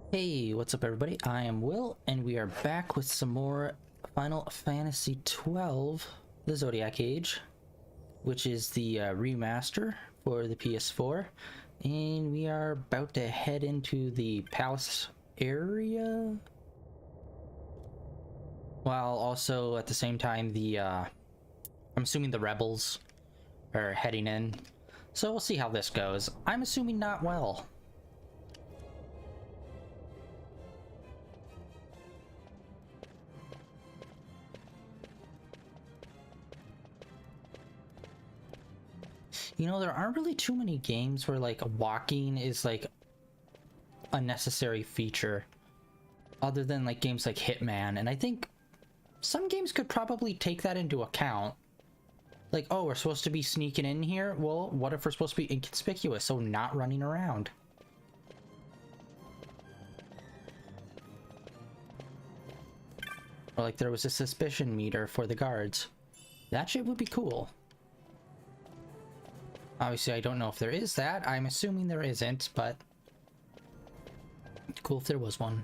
Hey, what's up everybody? I am Will, and we are back with some more Final Fantasy XII, the Zodiac Age, which is the remaster for the PS4. And we are about to head into the palace area, while also at the same time I'm assuming the rebels are heading in. So we'll see how this goes. I'm assuming not well. You know, there aren't really too many games where like walking is like a necessary feature, other than like games like Hitman, and I think some games could probably take that into account. Like, oh, we're supposed to be sneaking in here? Well, what if we're supposed to be inconspicuous, so not running around? Or like there was a suspicion meter for the guards. That shit would be cool. Obviously, I don't know if there is that. I'm assuming there isn't, but cool if there was one.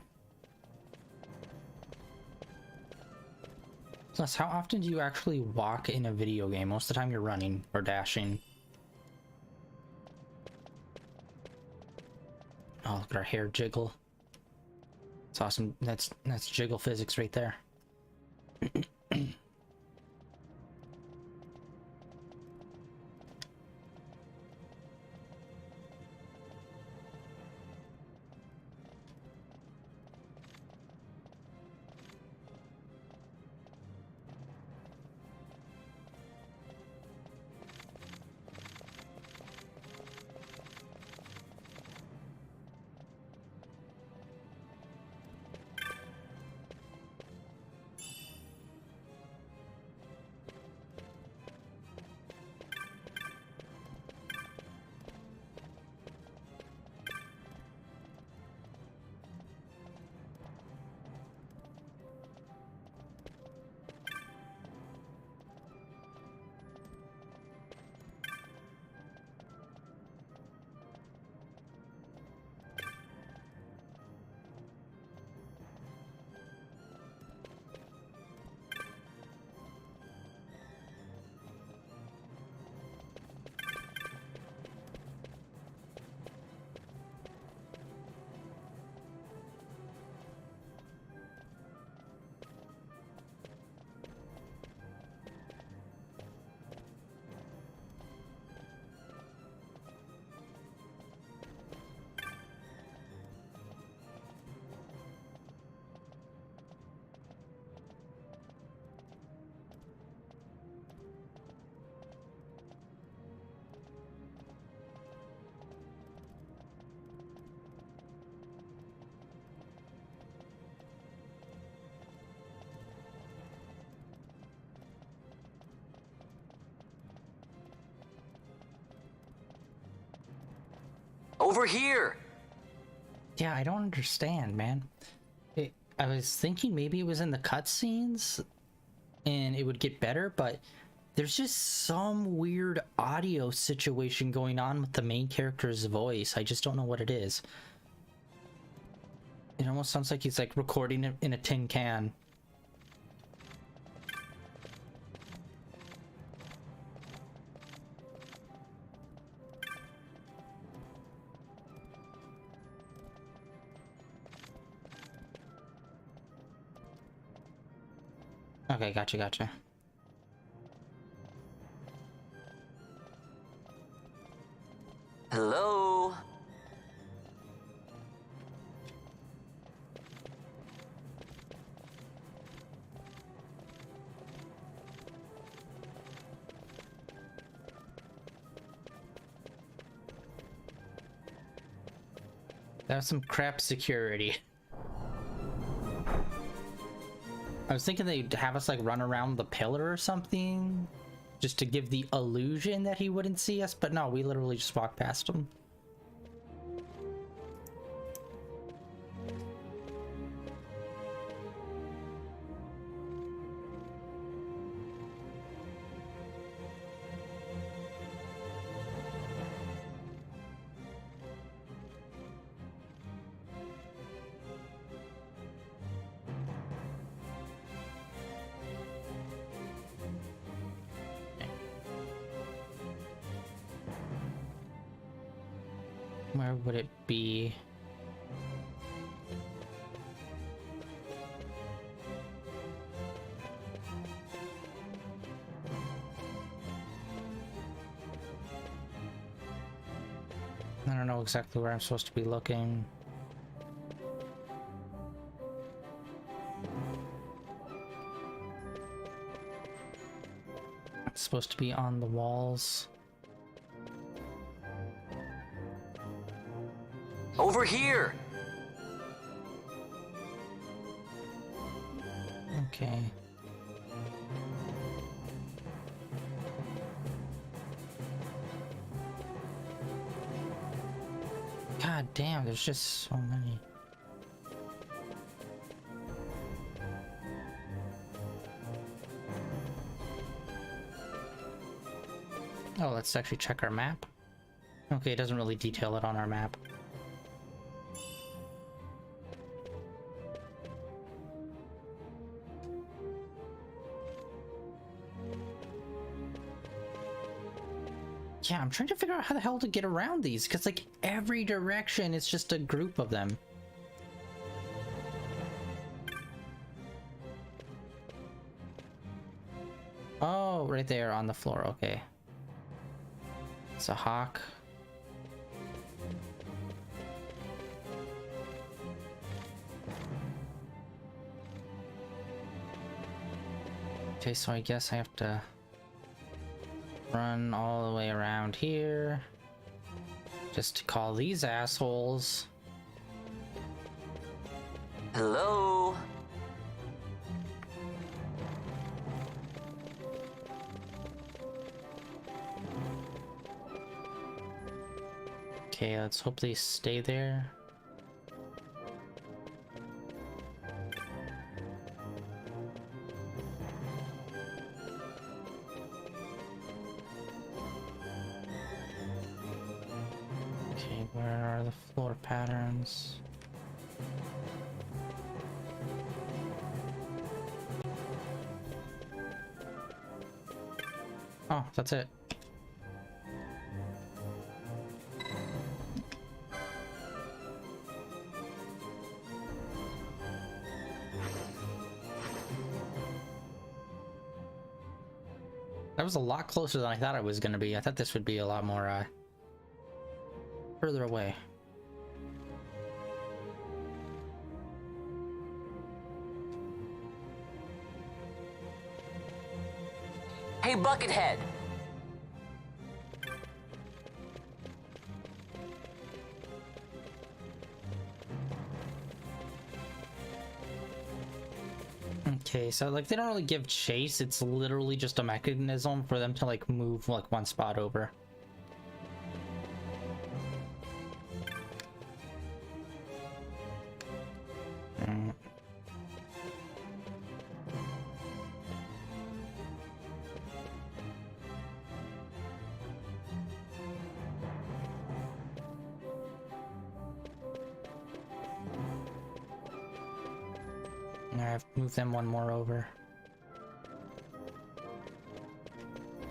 Plus, how often do you actually walk in a video game? Most of the time you're running or dashing. Oh, look at our hair jiggle. It's awesome. That's jiggle physics right there. Over here! Yeah, I don't understand, man. I was thinking maybe it was in the cutscenes and it would get better, but there's just some weird audio situation going on with the main character's voice. I just don't know what it is. It almost sounds like he's like recording it in a tin can. Okay, gotcha. Hello? That was some crap security. I was thinking they'd have us like run around the pillar or something, just to give the illusion that he wouldn't see us, but no, we literally just walked past him. Where would it be? I don't know exactly where I'm supposed to be looking. It's supposed to be on the walls. Over here! Okay. God damn, there's just so many. Oh, let's actually check our map. Okay, it doesn't really detail it on our map. Yeah, I'm trying to figure out how the hell to get around these, because like every direction it's just a group of them. Oh, right there on the floor, okay. It's a hawk. Okay, so I guess I have to run all the way around here just to call these assholes. Hello? Okay, let's hope they stay there. Okay, where are the floor patterns? Oh, that's it. That was a lot closer than I thought it was going to be. I thought this would be a lot more, further away. Hey, Buckethead! Okay, so like they don't really give chase, it's literally just a mechanism for them to like move like one spot over. I've moved them one more over.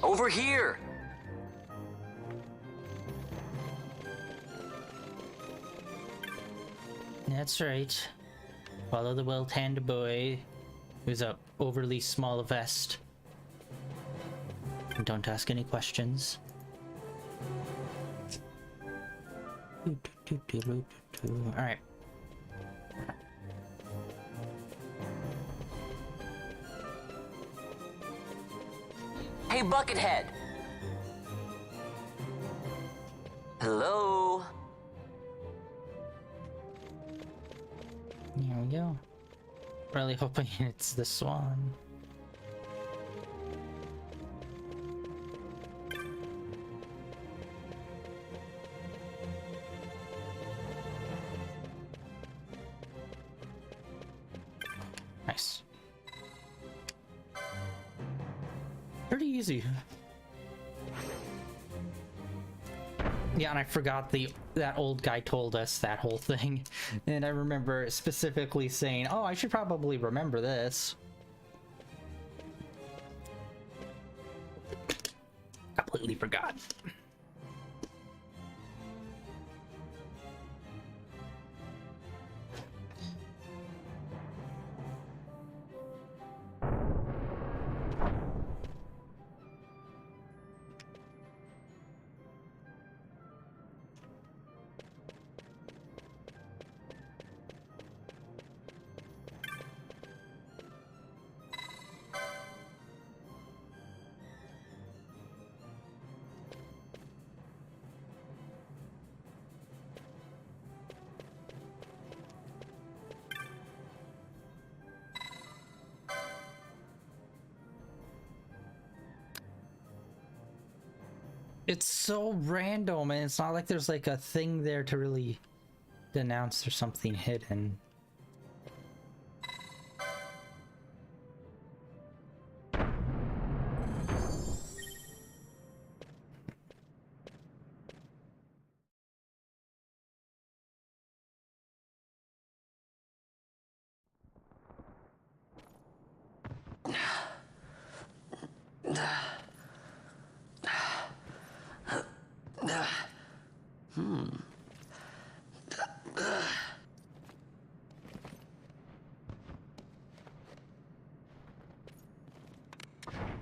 Over here! That's right. Follow the well-tanned boy who's a overly small vest. And don't ask any questions. Alright. Hey, Buckethead! Hello? Here we go. Really hoping it's the swan. Nice. Pretty easy. Yeah, and I forgot that old guy told us that whole thing, and I remember specifically saying, "Oh, I should probably remember this." Completely forgot. It's so random, and it's not like there's like a thing there to really denounce there's something hidden.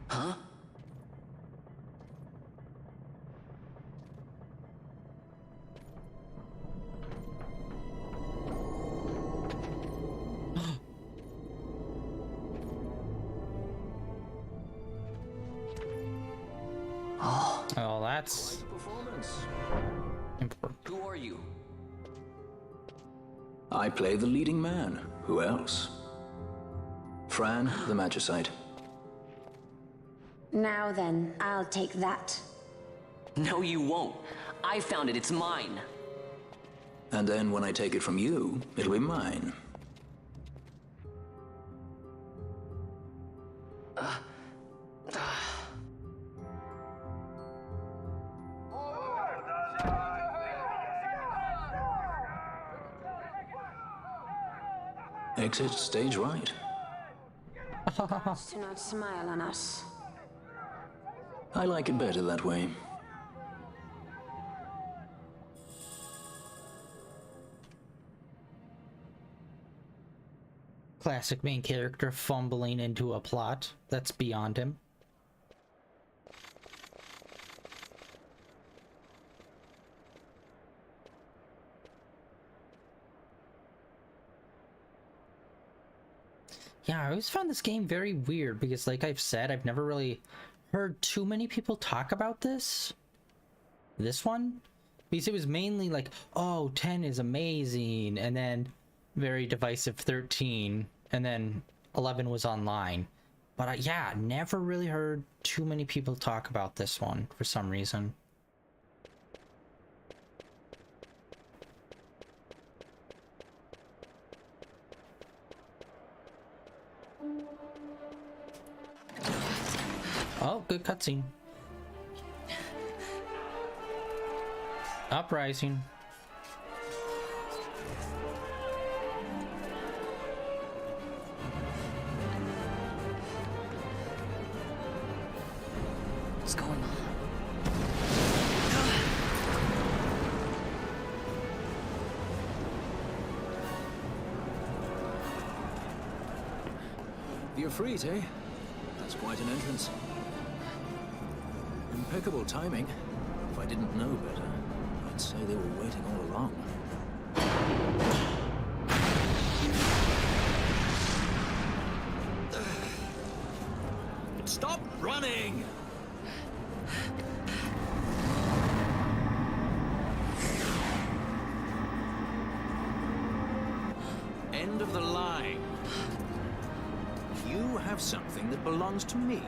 Huh? Oh, that's important. Who are you? I play the leading man. Who else? Fran, the Magicite. Now then, I'll take that. No, you won't. I found it. It's mine. And then when I take it from you, it'll be mine. Exit stage right. Do not smile on us. I like it better that way. Classic main character fumbling into a plot that's beyond him. Yeah, I always found this game very weird because, like I've said, I've never really heard too many people talk about this one, because it was mainly like, oh, 10 is amazing, and then very divisive 13, and then 11 was online. But yeah, never really heard too many people talk about this one for some reason. Oh, good cutscene. Uprising. What's going on? The Ifrit, eh? That's quite an entrance. Impeccable timing. If I didn't know better, I'd say they were waiting all along. Stop running! End of the line. You have something that belongs to me.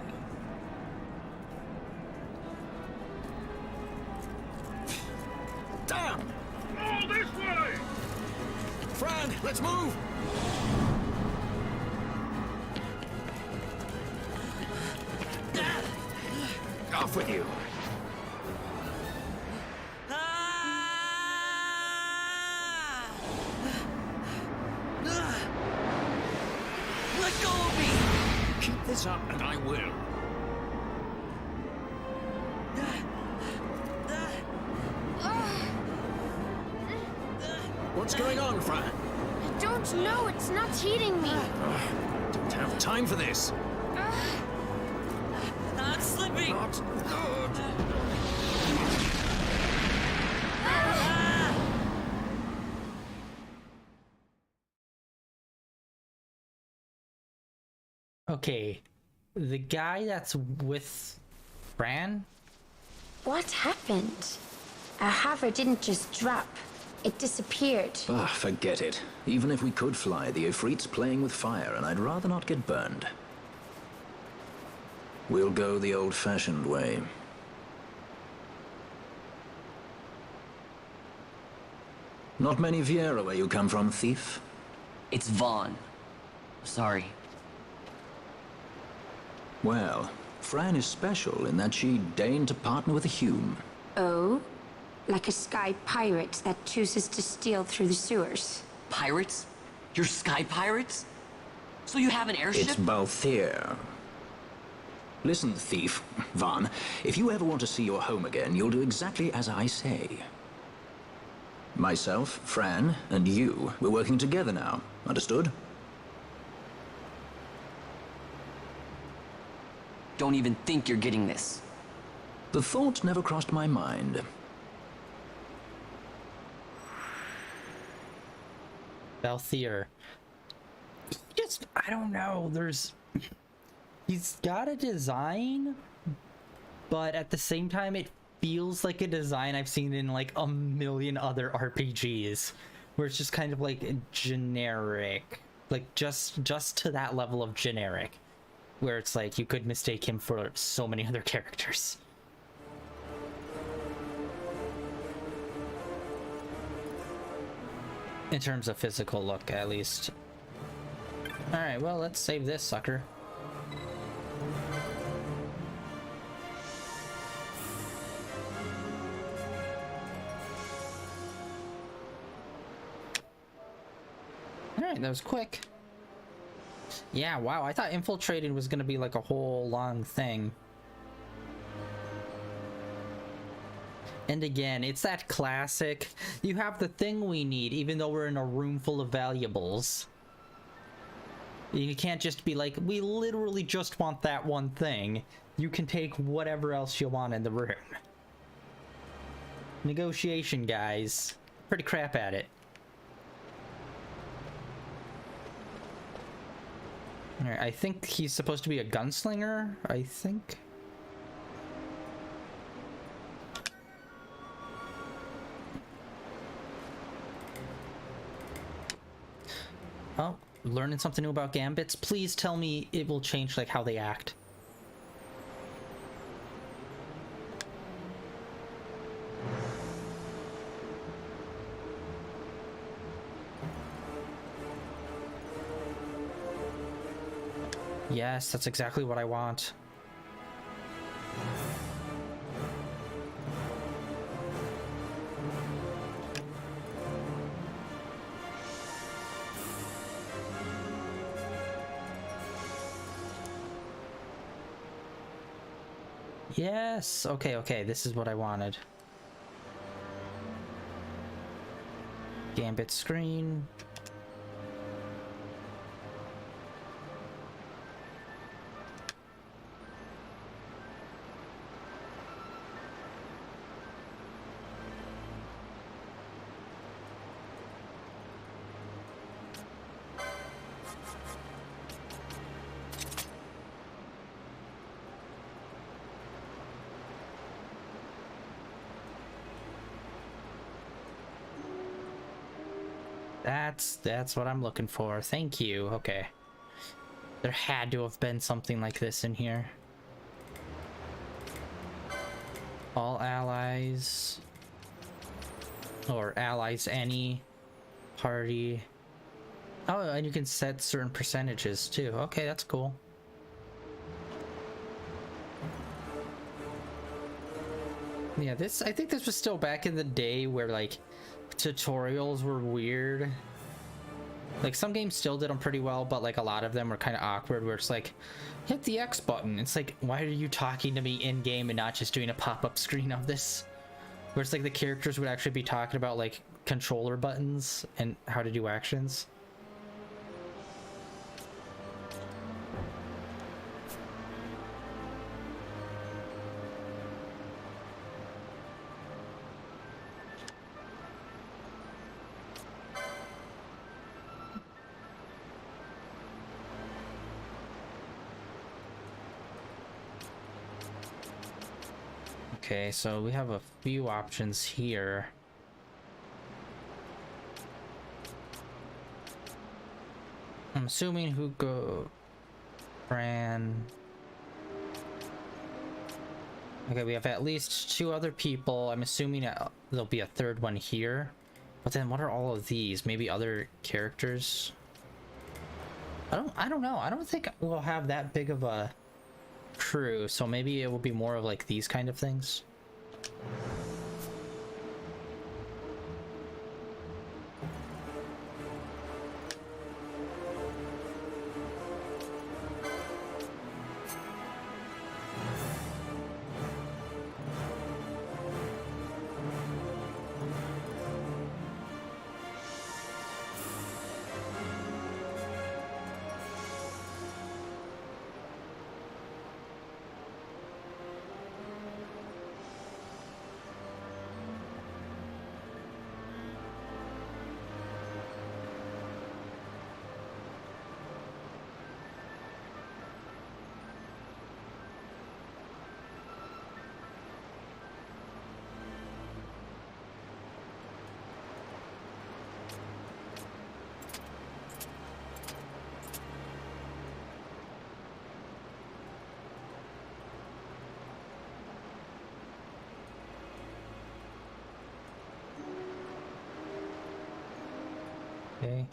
Damn! All this way! Fran, let's move! Off with you! Let go of me! Keep this up and I will. What's going on, Fran? I don't know, it's not heating me. Don't have time for this. I'm slipping! Not good. Okay, the guy that's with Fran? What happened? Our hover didn't just drop. It disappeared. Ah, forget it. Even if we could fly, the Ifrit's playing with fire, and I'd rather not get burned. We'll go the old-fashioned way. Not many Viera where you come from, thief. It's Vaughn. Sorry. Well, Fran is special in that she deigned to partner with a Hume. Oh? Like a sky pirate that chooses to steal through the sewers. Pirates? You're sky pirates? So you have an airship? It's Balthier. Listen, thief, Vaughn, if you ever want to see your home again, you'll do exactly as I say. Myself, Fran, and you, we're working together now. Understood? Don't even think you're getting this. The thought never crossed my mind. Balthier. Just, I don't know, he's got a design, but at the same time it feels like a design I've seen in like a million other RPGs, where it's just kind of like generic, like just to that level of generic, where it's like you could mistake him for so many other characters. In terms of physical look, at least. Alright, well, let's save this sucker. Alright, that was quick. Yeah, wow, I thought infiltrating was gonna be like a whole long thing. And again, it's that classic, you have the thing we need, even though we're in a room full of valuables. You can't just be like, we literally just want that one thing. You can take whatever else you want in the room. Negotiation, guys. Pretty crap at it. Alright, I think he's supposed to be a gunslinger, I think. Oh, learning something new about gambits. Please tell me it will change like how they act. Yes, that's exactly what I want. Yes! Okay, okay, this is what I wanted. Gambit screen. That's what I'm looking for. Thank you. Okay. There had to have been something like this in here. All allies. Or allies any party. Oh, and you can set certain percentages too. Okay, that's cool. Yeah, I think this was still back in the day where like tutorials were weird. Like some games still did them pretty well, but like a lot of them were kind of awkward where it's like, hit the X button. It's like, why are you talking to me in game and not just doing a pop-up screen of this? Where it's like the characters would actually be talking about like controller buttons and how to do actions. Okay, so we have a few options here. I'm assuming Hugo, Fran. Okay, we have at least 2 other people. I'm assuming there'll be a third one here. But then what are all of these? Maybe other characters? I don't know. I don't think we'll have that big of a crew, so maybe it will be more of like these kind of things. Okay.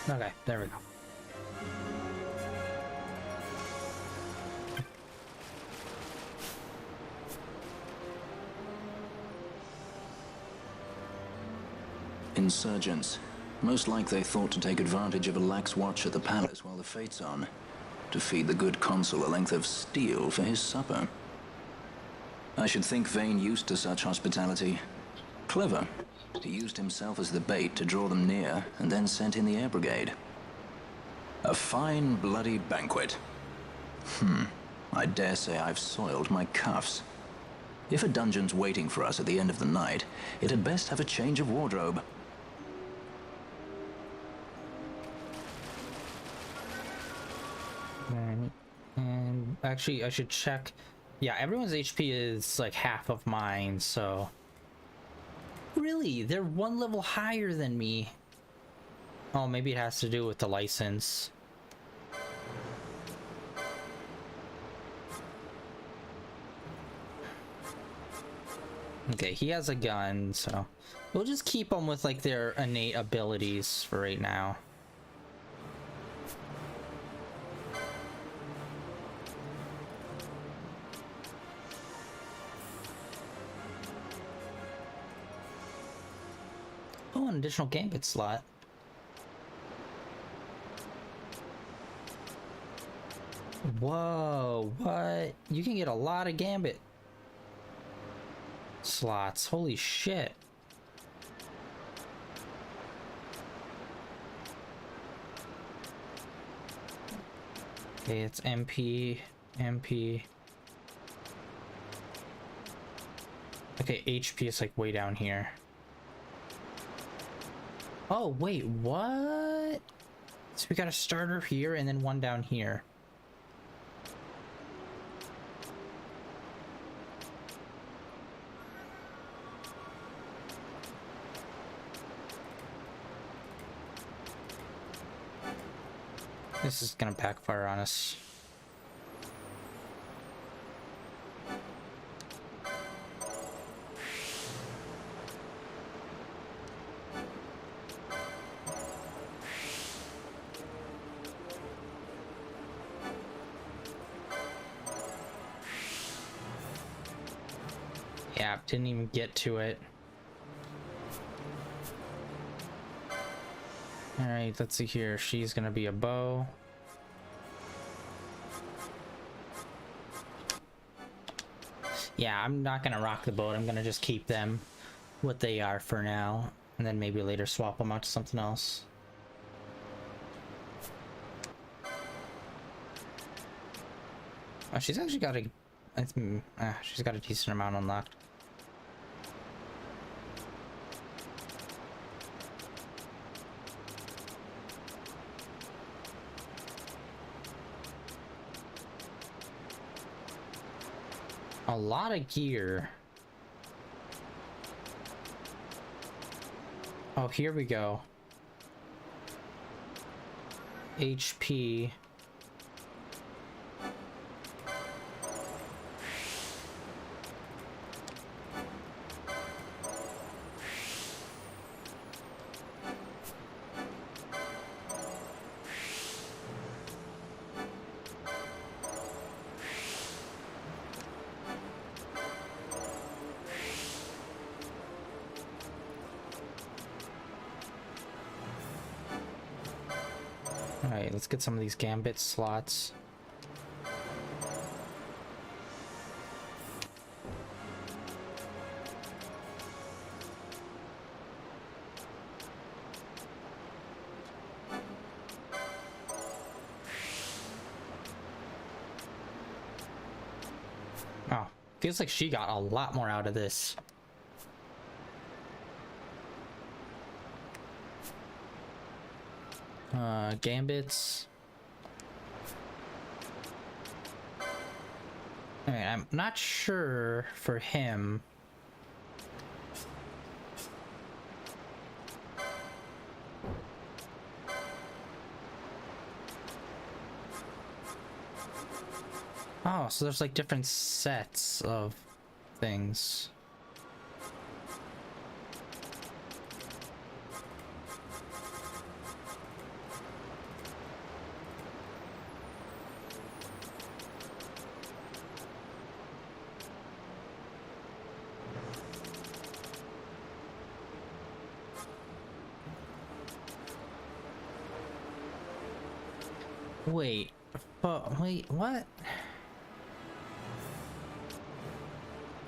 Okay, there we go. Insurgents. Most like they thought to take advantage of a lax watch at the palace while the fate's on. To feed the good consul a length of steel for his supper. I should think Vane used to such hospitality. Clever. He used himself as the bait to draw them near, and then sent in the air brigade. A fine, bloody banquet. I dare say I've soiled my cuffs. If a dungeon's waiting for us at the end of the night, it had best have a change of wardrobe. Alright. And actually, I should check. Yeah, everyone's HP is like half of mine, so... Really? They're one level higher than me. Oh, maybe it has to do with the license. Okay, he has a gun, so... We'll just keep them with like their innate abilities for right now. Oh, an additional gambit slot. Whoa, what? You can get a lot of gambit slots. Holy shit. Okay, it's MP, MP. Okay, HP is like way down here. Oh, wait, what? So we got a starter here and then one down here. This is gonna backfire on us. Yeah, didn't even get to it. Alright, let's see here. She's gonna be a bow. Yeah, I'm not gonna rock the boat. I'm gonna just keep them what they are for now. And then maybe later swap them out to something else. Oh, she's actually got a She's got a decent amount unlocked. A lot of gear. Oh, here we go. HP. Alright, let's get some of these gambit slots. Oh, feels like she got a lot more out of this. Gambits. Alright, I'm not sure for him. Oh, so there's like different sets of things. Wait, but wait, what?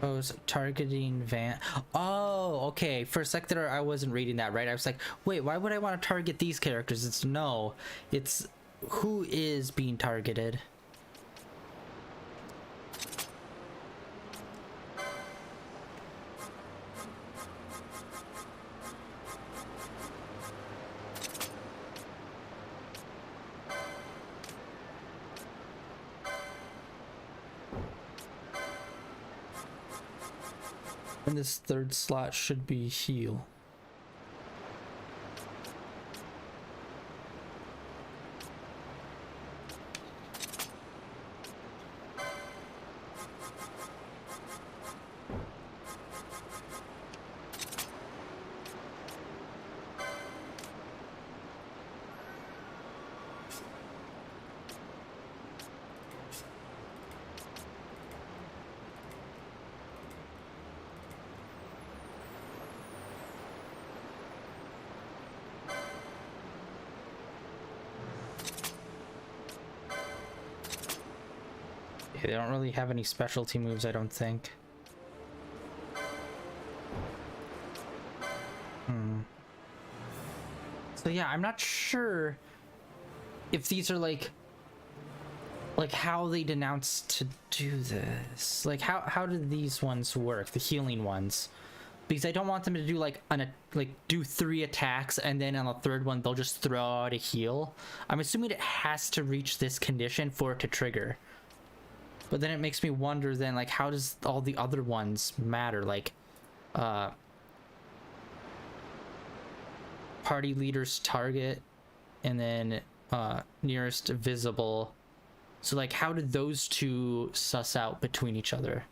Oh, targeting van. Oh, okay. For a sec there, I wasn't reading that right. I was like, wait, why would I want to target these characters? It's no, it's who is being targeted. And this third slot should be heal. They don't really have any specialty moves, I don't think. So yeah, I'm not sure if these are like how they denounced to do this. Like how do these ones work, the healing ones? Because I don't want them to do like do 3 attacks and then on the third one they'll just throw out a heal. I'm assuming it has to reach this condition for it to trigger. But then it makes me wonder then, like, how does all the other ones matter? Like, party leader's target, and then nearest visible. So, like, how did those two suss out between each other?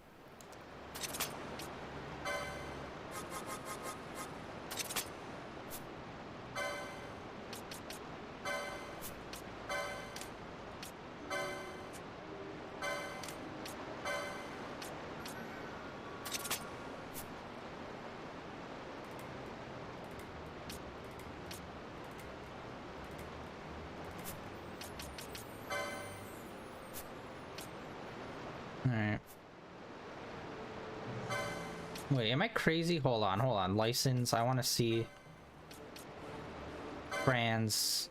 Alright. Wait, am I crazy? Hold on. License, I want to see brands.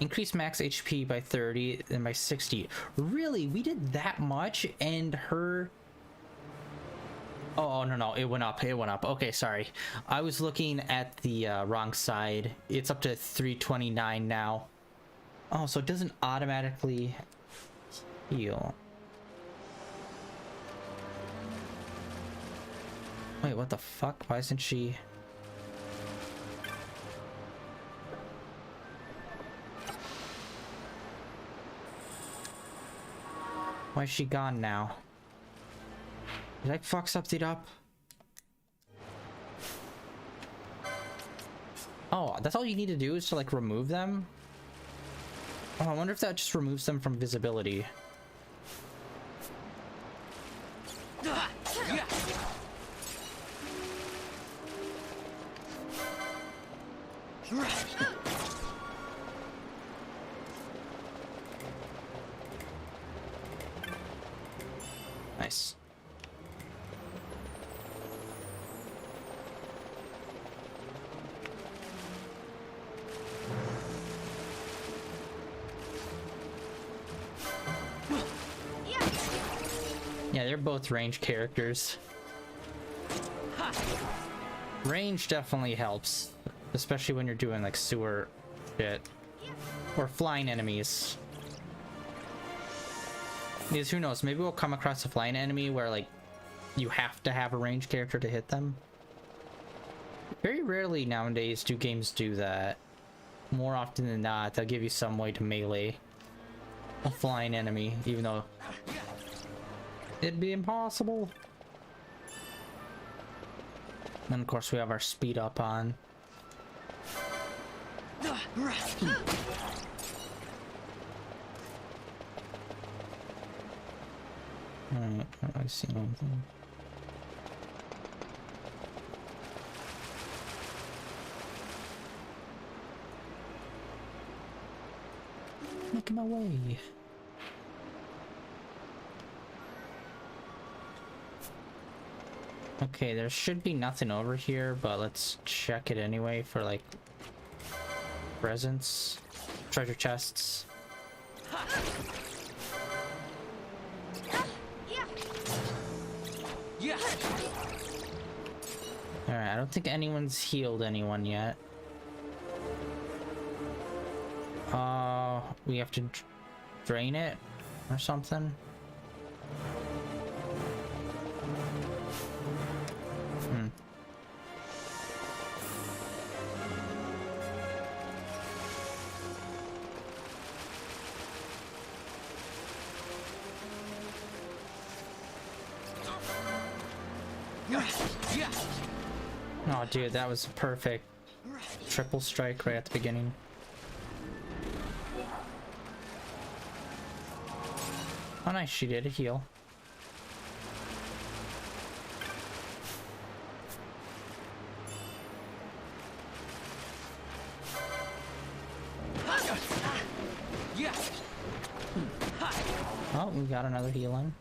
Increase max HP by 30 and by 60. Really? We did that much? And her... Oh, no, it went up. It went up. Okay, sorry. I was looking at the wrong side. It's up to 329 now. Oh, so it doesn't automatically heal. Wait, what the fuck? Why isn't she... Why is she gone now? Did I fuck something up? Oh, that's all you need to do is to like remove them? Oh, I wonder if that just removes them from visibility. Nice. Yeah, they're both range characters. Range definitely helps, especially when you're doing like sewer shit or flying enemies. Because who knows, maybe we'll come across a flying enemy where like you have to have a range character to hit them. Very rarely nowadays do games do that. More often than not, they'll give you some way to melee a flying enemy, even though it'd be impossible. And of course we have our speed up on. Alright, I see anything. Making my way. Okay, there should be nothing over here, but let's check it anyway for like presents, treasure chests. Alright, I don't think anyone's healed anyone yet. We have to drain it or something. Oh, dude, that was a perfect triple strike right at the beginning. Oh, nice, she did a heal. Oh, we got another heal in.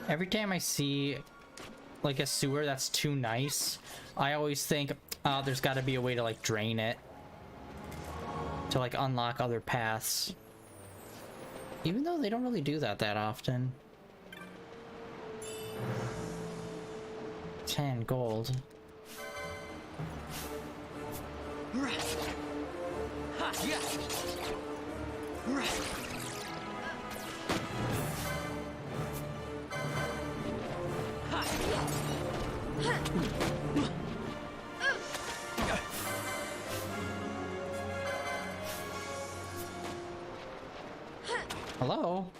Every time I see like a sewer that's too nice, I always think, oh, there's got to be a way to like drain it to like unlock other paths, even though they don't really do that often. 10 gold. Hello?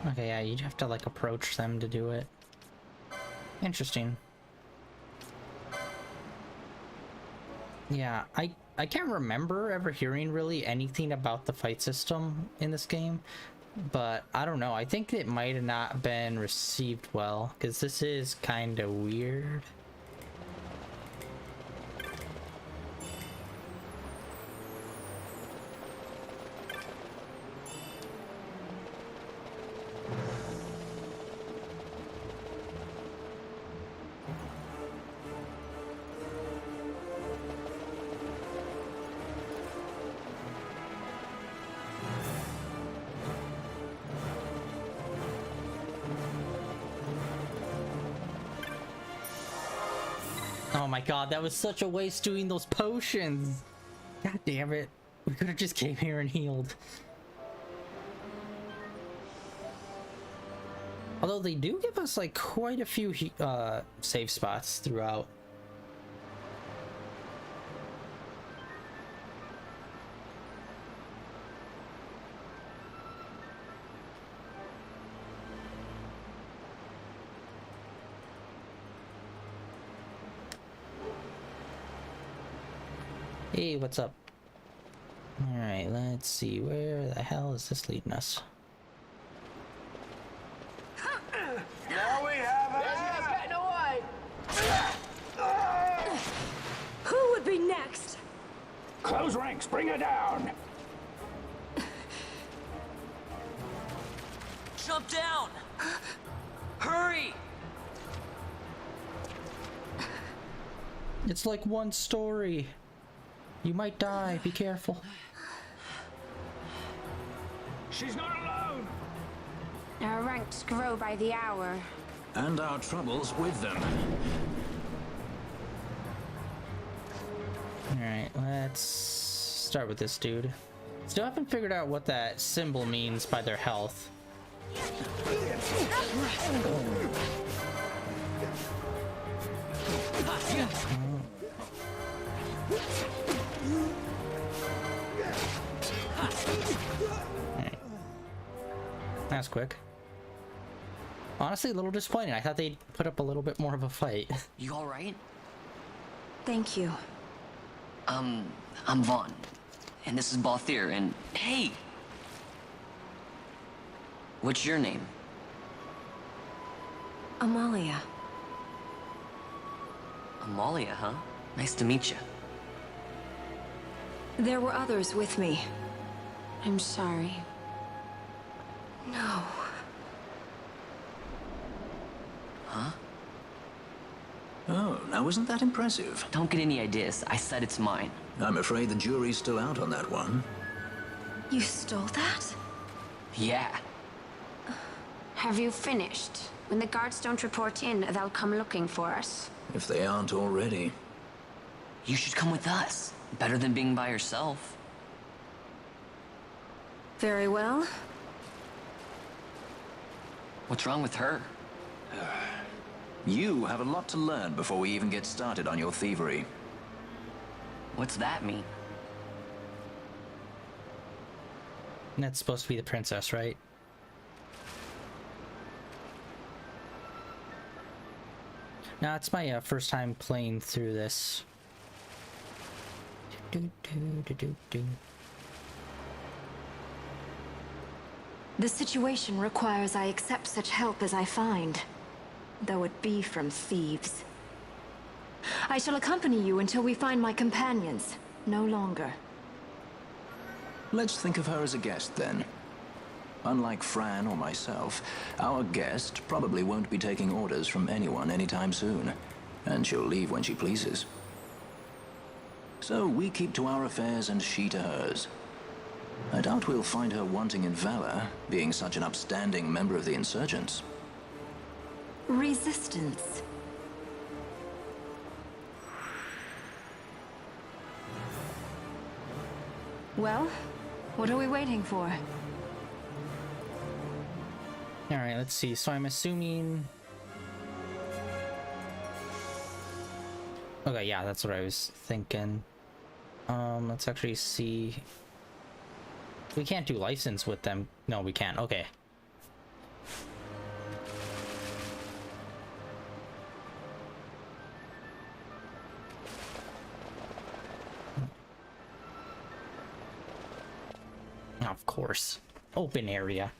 Okay, yeah, you'd have to like approach them to do it. Interesting. Yeah, I I can't remember ever hearing really anything about the fight system in this game, but I don't know. I think it might have not been received well, because this is kind of weird. Oh my god, that was such a waste doing those potions. God damn it. We could have just came here and healed. Although they do give us like quite a few save spots throughout. Hey, what's up? Alright, let's see. Where the hell is this leading us? Now we have it! Getting away! Who would be next? Close ranks, bring her down! Jump down! Hurry! It's like one story. You might die. Be careful. She's not alone! Our ranks grow by the hour. And our troubles with them. Alright, let's start with this dude. Still haven't figured out what that symbol means by their health. Alright. That's quick. Honestly, a little disappointing. I thought they'd put up a little bit more of a fight. You alright? Thank you. I'm Vaughn. And this is Balthier, and hey! What's your name? Amalia. Amalia, huh? Nice to meet you. There were others with me. I'm sorry. No. Huh? Oh, now isn't that impressive? Don't get any ideas. I said it's mine. I'm afraid the jury's still out on that one. You stole that? Yeah. Have you finished? When the guards don't report in, they'll come looking for us. If they aren't already. You should come with us. Better than being by yourself. Very well. What's wrong with her? You have a lot to learn before we even get started on your thievery. What's that mean? And that's supposed to be the princess, right? Now, it's my first time playing through this. The situation requires I accept such help as I find, though it be from thieves. I shall accompany you until we find my companions, no longer. Let's think of her as a guest, then. Unlike Fran or myself, our guest probably won't be taking orders from anyone anytime soon, and she'll leave when she pleases. So we keep to our affairs and she to hers. I doubt we'll find her wanting in valor, being such an upstanding member of the insurgents. Resistance. Well, what are we waiting for? Alright, let's see. So I'm assuming... Okay, yeah, that's what I was thinking. Let's actually see... We can't do license with them. No, we can't. Okay. Of course. Open area.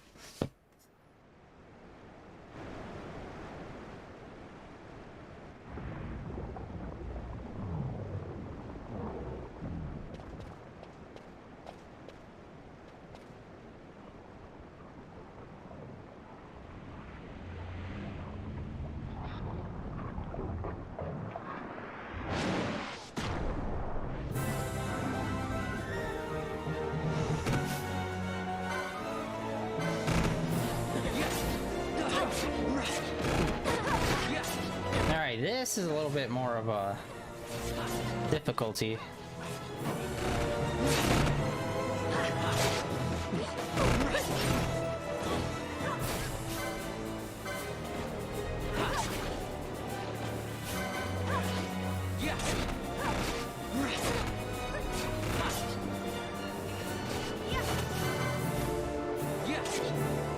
This is a little bit more of a difficulty.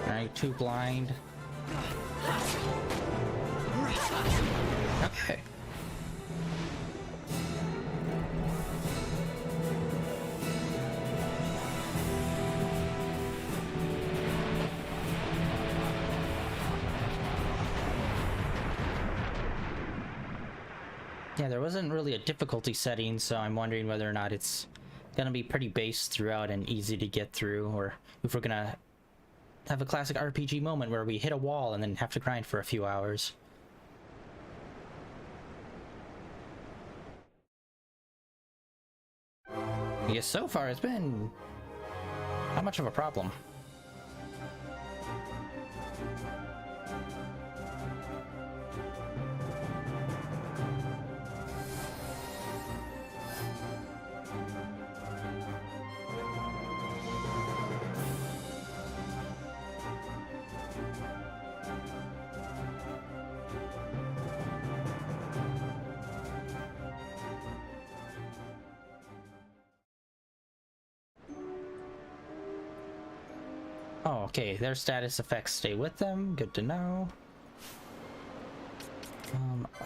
Alright, too blind. Okay. Yeah, there wasn't really a difficulty setting, so I'm wondering whether or not it's gonna be pretty base throughout and easy to get through, or if we're gonna have a classic RPG moment where we hit a wall and then have to grind for a few hours. Yes, so far it's been not much of a problem. Oh, okay, their status effects stay with them. Good to know.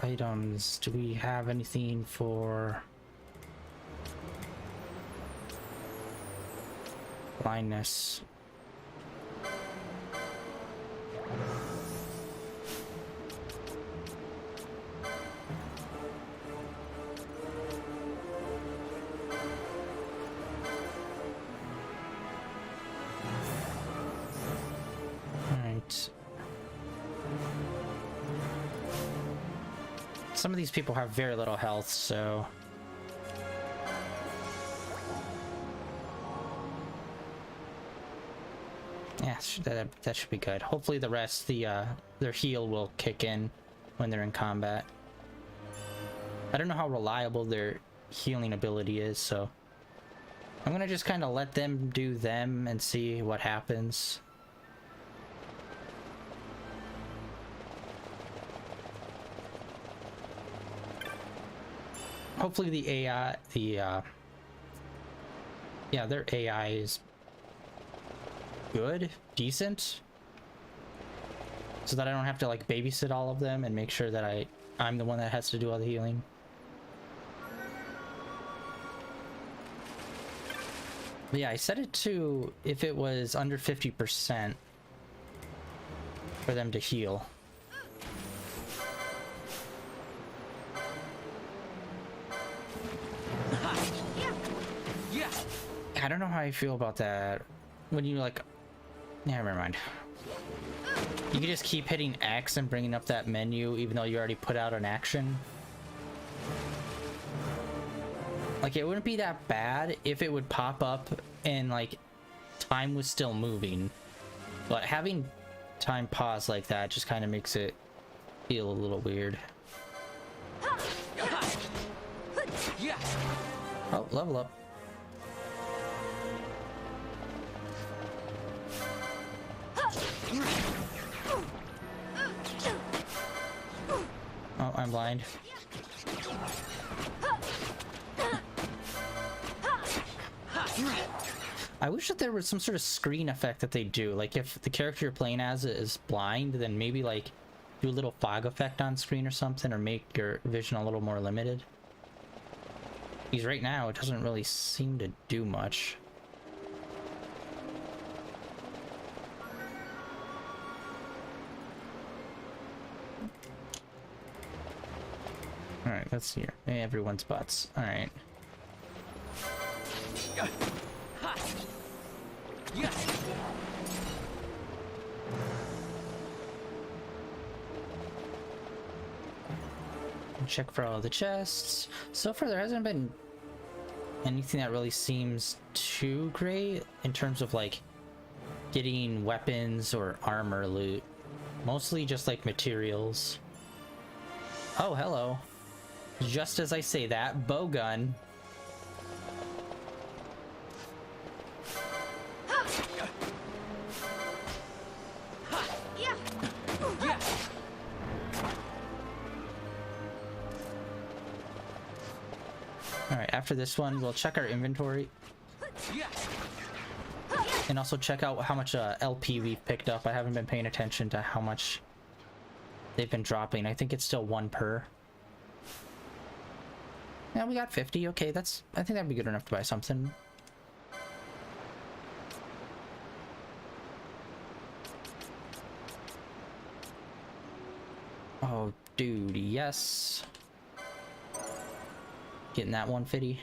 Items. Do we have anything for blindness? Some of these people have very little health, so... yeah, that should be good. Hopefully the rest, their heal will kick in when they're in combat. I don't know how reliable their healing ability is, so... I'm gonna just kind of let them do them and see what happens. Hopefully the AI, yeah, their AI is good, decent, so that I don't have to like babysit all of them and make sure that I'm the one that has to do all the healing. But yeah, I set it to if it was under 50% for them to heal. I don't know how I feel about that. When you like... yeah, never mind. You can just keep hitting X and bringing up that menu even though you already put out an action. Like, it wouldn't be that bad if it would pop up and like time was still moving. But having time pause like that just kind of makes it feel a little weird. Oh, level up. Oh, I'm blind. I wish that there was some sort of screen effect that they do. Like, if the character you're playing as is blind, then maybe, like, do a little fog effect on screen or something, or make your vision a little more limited. Because right now, it doesn't really seem to do much. Alright, let's see here. Everyone's butts. Alright. Check for all the chests. So far there hasn't been anything that really seems too great in terms of like getting weapons or armor loot. Mostly just like materials. Oh, hello. Just as I say that, bowgun. Alright, after this one, we'll check our inventory. And also check out how much LP we've picked up. I haven't been paying attention to how much they've been dropping. I think it's still 1 per. Yeah, we got 50. Okay, I think that'd be good enough to buy something. Oh, dude, yes. Getting that 150.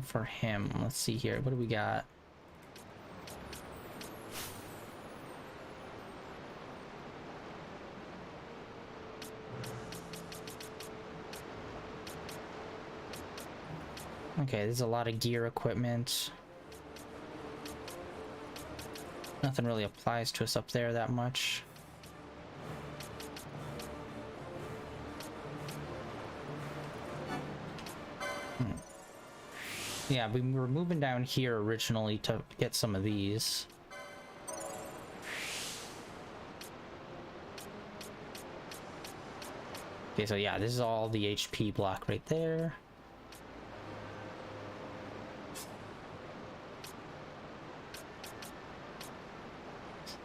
For him, let's see here. What do we got? Okay, there's a lot of gear equipment. Nothing really applies to us up there that much. Yeah, we were moving down here originally to get some of these. Okay, so yeah, this is all the HP block right there.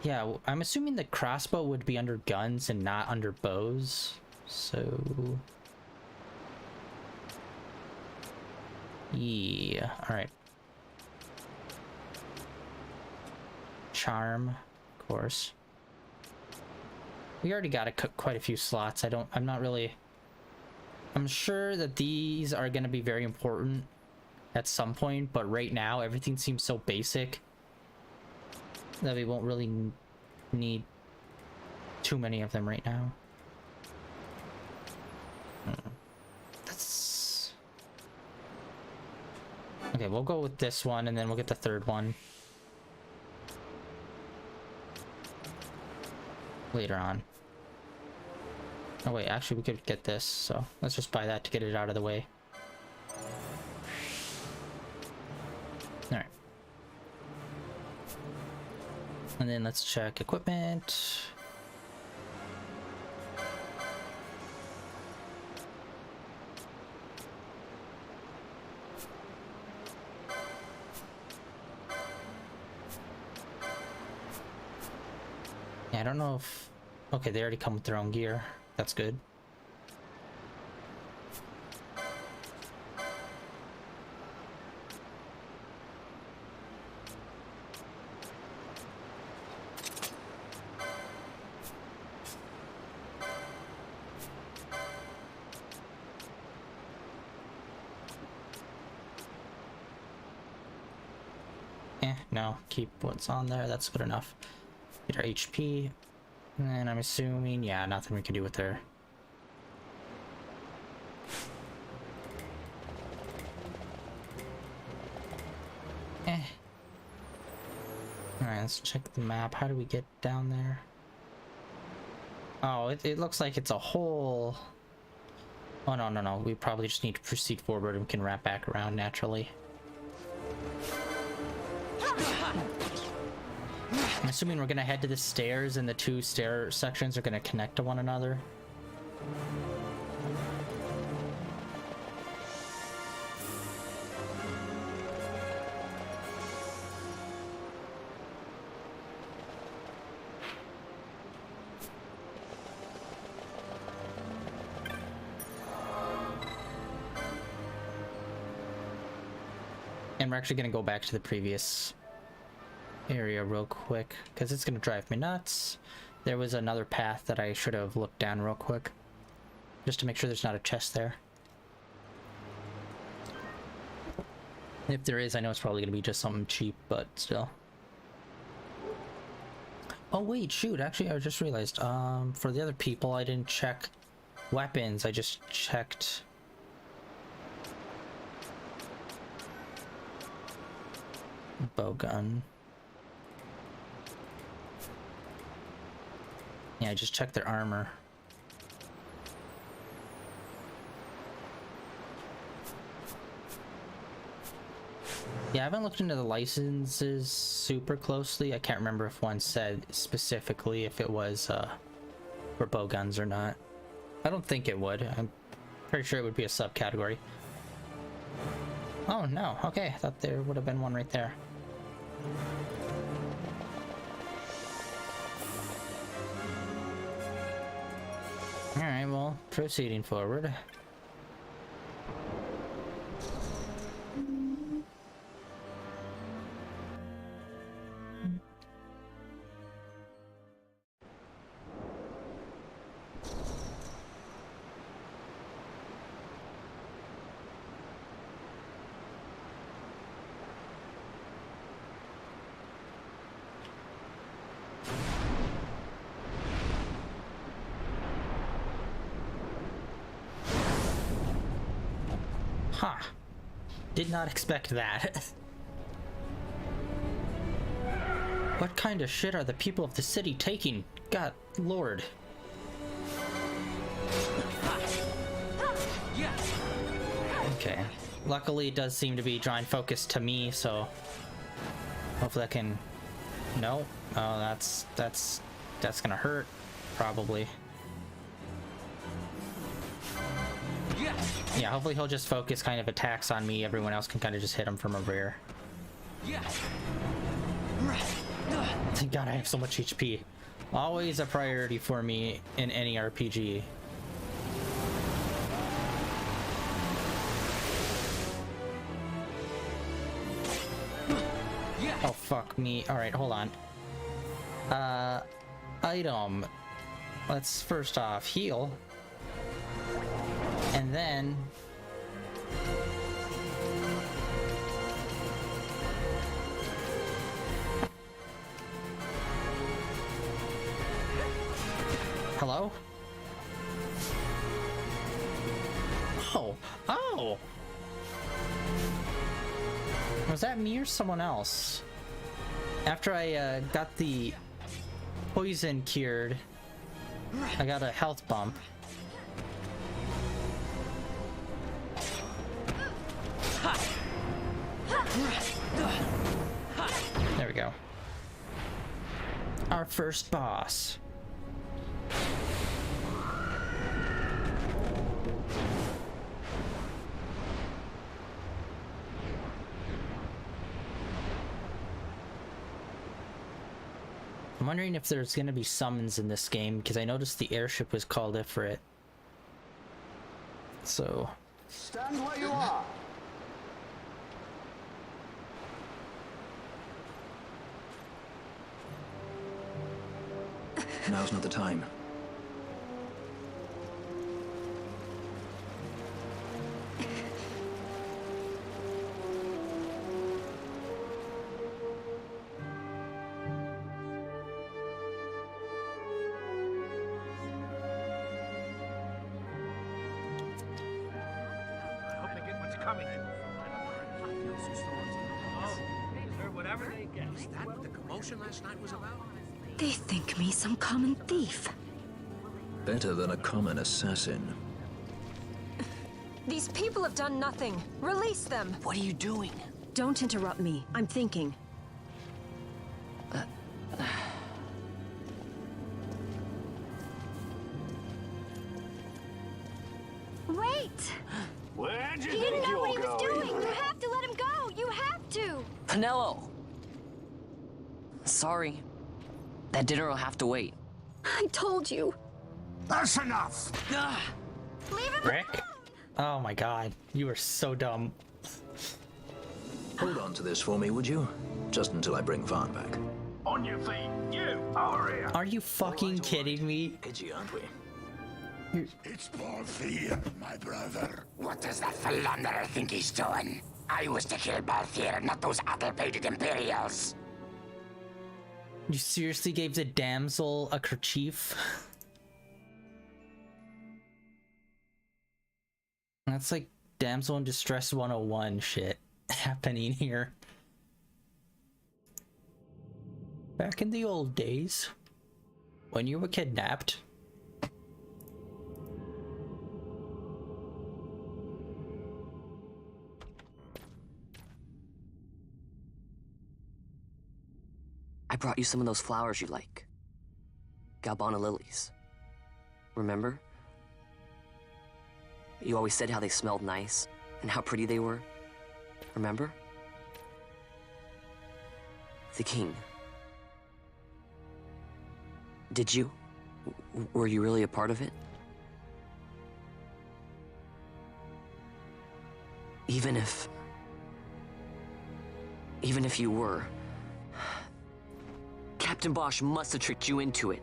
Yeah, I'm assuming the crossbow would be under guns and not under bows. So... yeah, alright. Charm, of course. We already got quite a few slots. I'm not really... I'm sure that these are going to be very important at some point, but right now everything seems so basic that we won't really need too many of them right now. That's... okay, we'll go with this one and then we'll get the third one later on. Oh wait, actually we could get this, so let's just buy that to get it out of the way. Alright. And then let's check equipment. Yeah, I don't know if... okay, they already come with their own gear. That's good. No, keep what's on there. That's good enough. Get our HP. And I'm assuming, yeah, nothing we can do with her. Alright, let's check the map. How do we get down there? Oh, it looks like it's a whole... oh, no. We probably just need to proceed forward and we can wrap back around naturally. I'm assuming we're gonna head to the stairs and the two stair sections are gonna connect to one another. And we're actually gonna go back to the previous area real quick because it's gonna drive me nuts There was another path that I should have looked down real quick. Just to make sure there's not a chest there. If there is, I know it's probably going to be just something cheap, but still. Oh wait, shoot, actually I just realized, for the other people I didn't check weapons, I just checked... bowgun. Yeah, I just checked their armor. Yeah, I haven't looked into the licenses super closely. I can't remember if one said specifically if it was for bowguns or not. I don't think it would. I'm pretty sure it would be a subcategory. Oh no, okay, I thought there would have been one right there. Alright, well, proceeding forward. Huh. Did not expect that. What kind of shit are the people of the city taking? God lord. Okay. Luckily it does seem to be drawing focus to me, so hopefully I can... No. Oh, that's gonna hurt. Probably. Yeah, hopefully he'll just focus kind of attacks on me. Everyone else can kind of just hit him from a rear. Thank God I have so much HP. Always a priority for me in any RPG. Oh, fuck me. Alright, hold on. Item. Let's first off heal. And then... Hello? Oh! Oh! Was that me or someone else? After I got the poison cured, I got a health bump. There we go. Our first boss. I'm wondering if there's going to be summons in this game, because I noticed the airship was called Ifrit. So... Stand where you are. Now's not the time. Coming. Whatever they get. Is that what the commotion last night was about? They think me some common thief. Better than a common assassin. These people have done nothing. Release them. What are you doing? Don't interrupt me. I'm thinking. Wait! Where'd you He didn't think know what he you're was going? doing. You have to let him go. You have to. Pinello! Sorry. That dinner will have to wait. I told you. That's enough. Ugh. Leave him Rick? Oh my god, you are so dumb. Hold on to this for me, would you? Just until I bring Vaughn back. On your feet, you! Are you fucking kidding me? Edgy, aren't we? It's Balthier, my brother. What does that philanderer think he's doing? I was to kill Balthier, not those addle-pated Imperials. You seriously gave the damsel a kerchief? That's like damsel in distress 101 shit happening here. Back in the old days, when you were kidnapped. I brought you some of those flowers you like. Galbana lilies. Remember? You always said how they smelled nice and how pretty they were. Remember? The king. Did you? Were you really a part of it? Even if you were, Captain Bosch must have tricked you into it.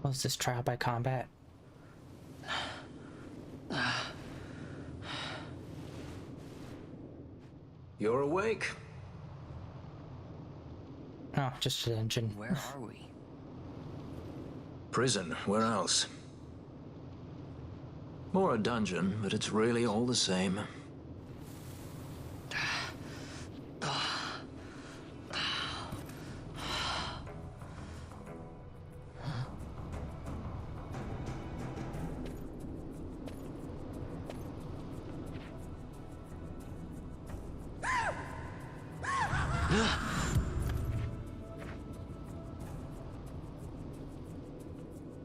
Was this trial by combat? You're awake. Oh, just an engine. Where are we? Prison, where else? Or a dungeon, but it's really all the same.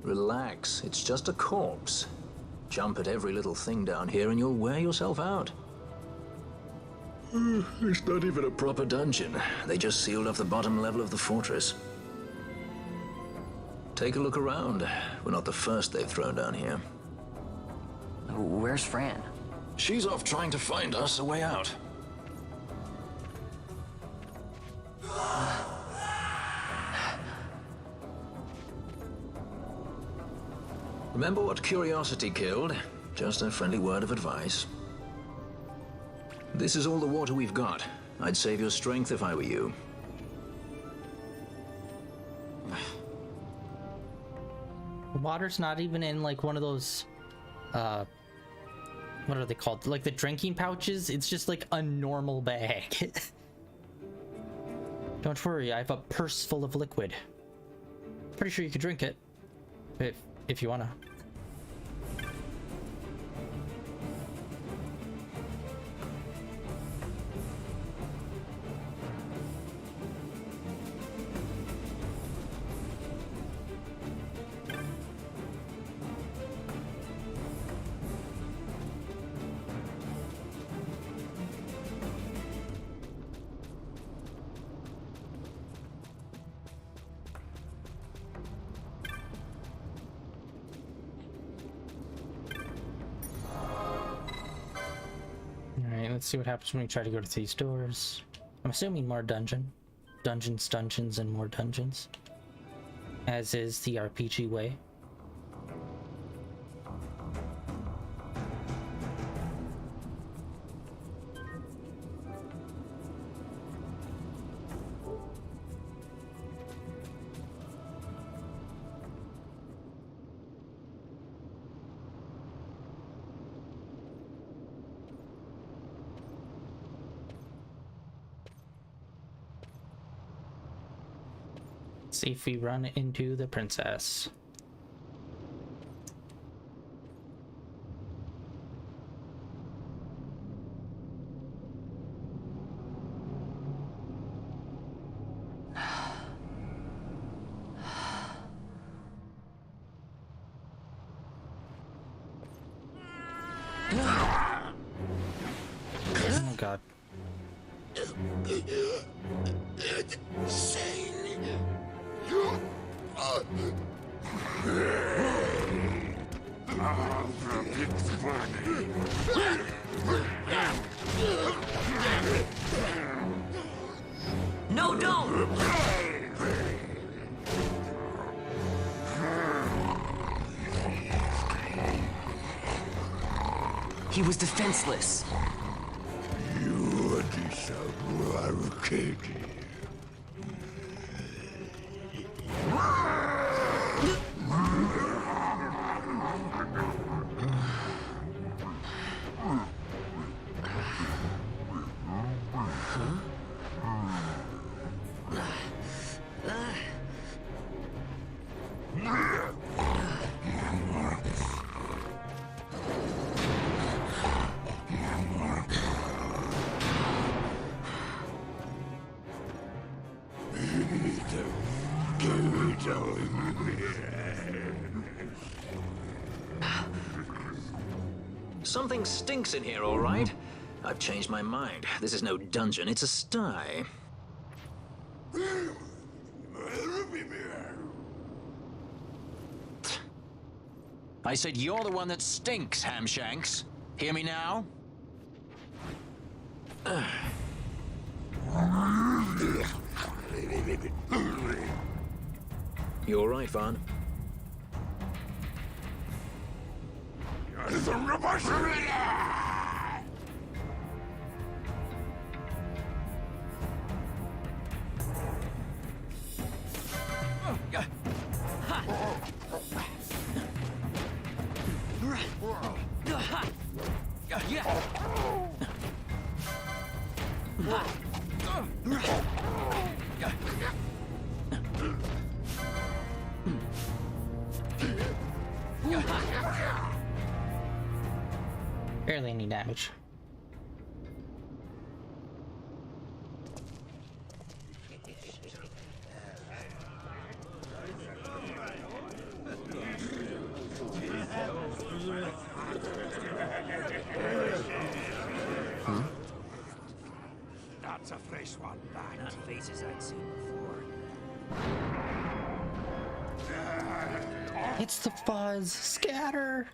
Relax, it's just a corpse. Jump at every little thing down here and you'll wear yourself out. It's not even a proper dungeon. They just sealed off the bottom level of the fortress. Take a look around. We're not the first they've thrown down here. Where's Fran? She's off trying to find us a way out. Remember what curiosity killed? Just a friendly word of advice. This is all the water we've got. I'd save your strength if I were you. The water's not even in like one of those, what are they called? Like the drinking pouches? It's just like a normal bag. Don't worry, I have a purse full of liquid. Pretty sure you could drink it. If you wanna. Let's see what happens when we try to go to these doors. I'm assuming more dungeons, and more dungeons. As is the RPG way. see if we run into the princess. Oh god. No, don't! He was defenseless. You disabled. Something stinks in here, all right? I've changed my mind. This is no dungeon, it's a sty. I said you're the one that stinks, Hamshanks. Hear me now? You all right, Vaughn? Barely any damage. That's a fresh one, that. Not faces I'd seen before. It's the fuzz. Scatter.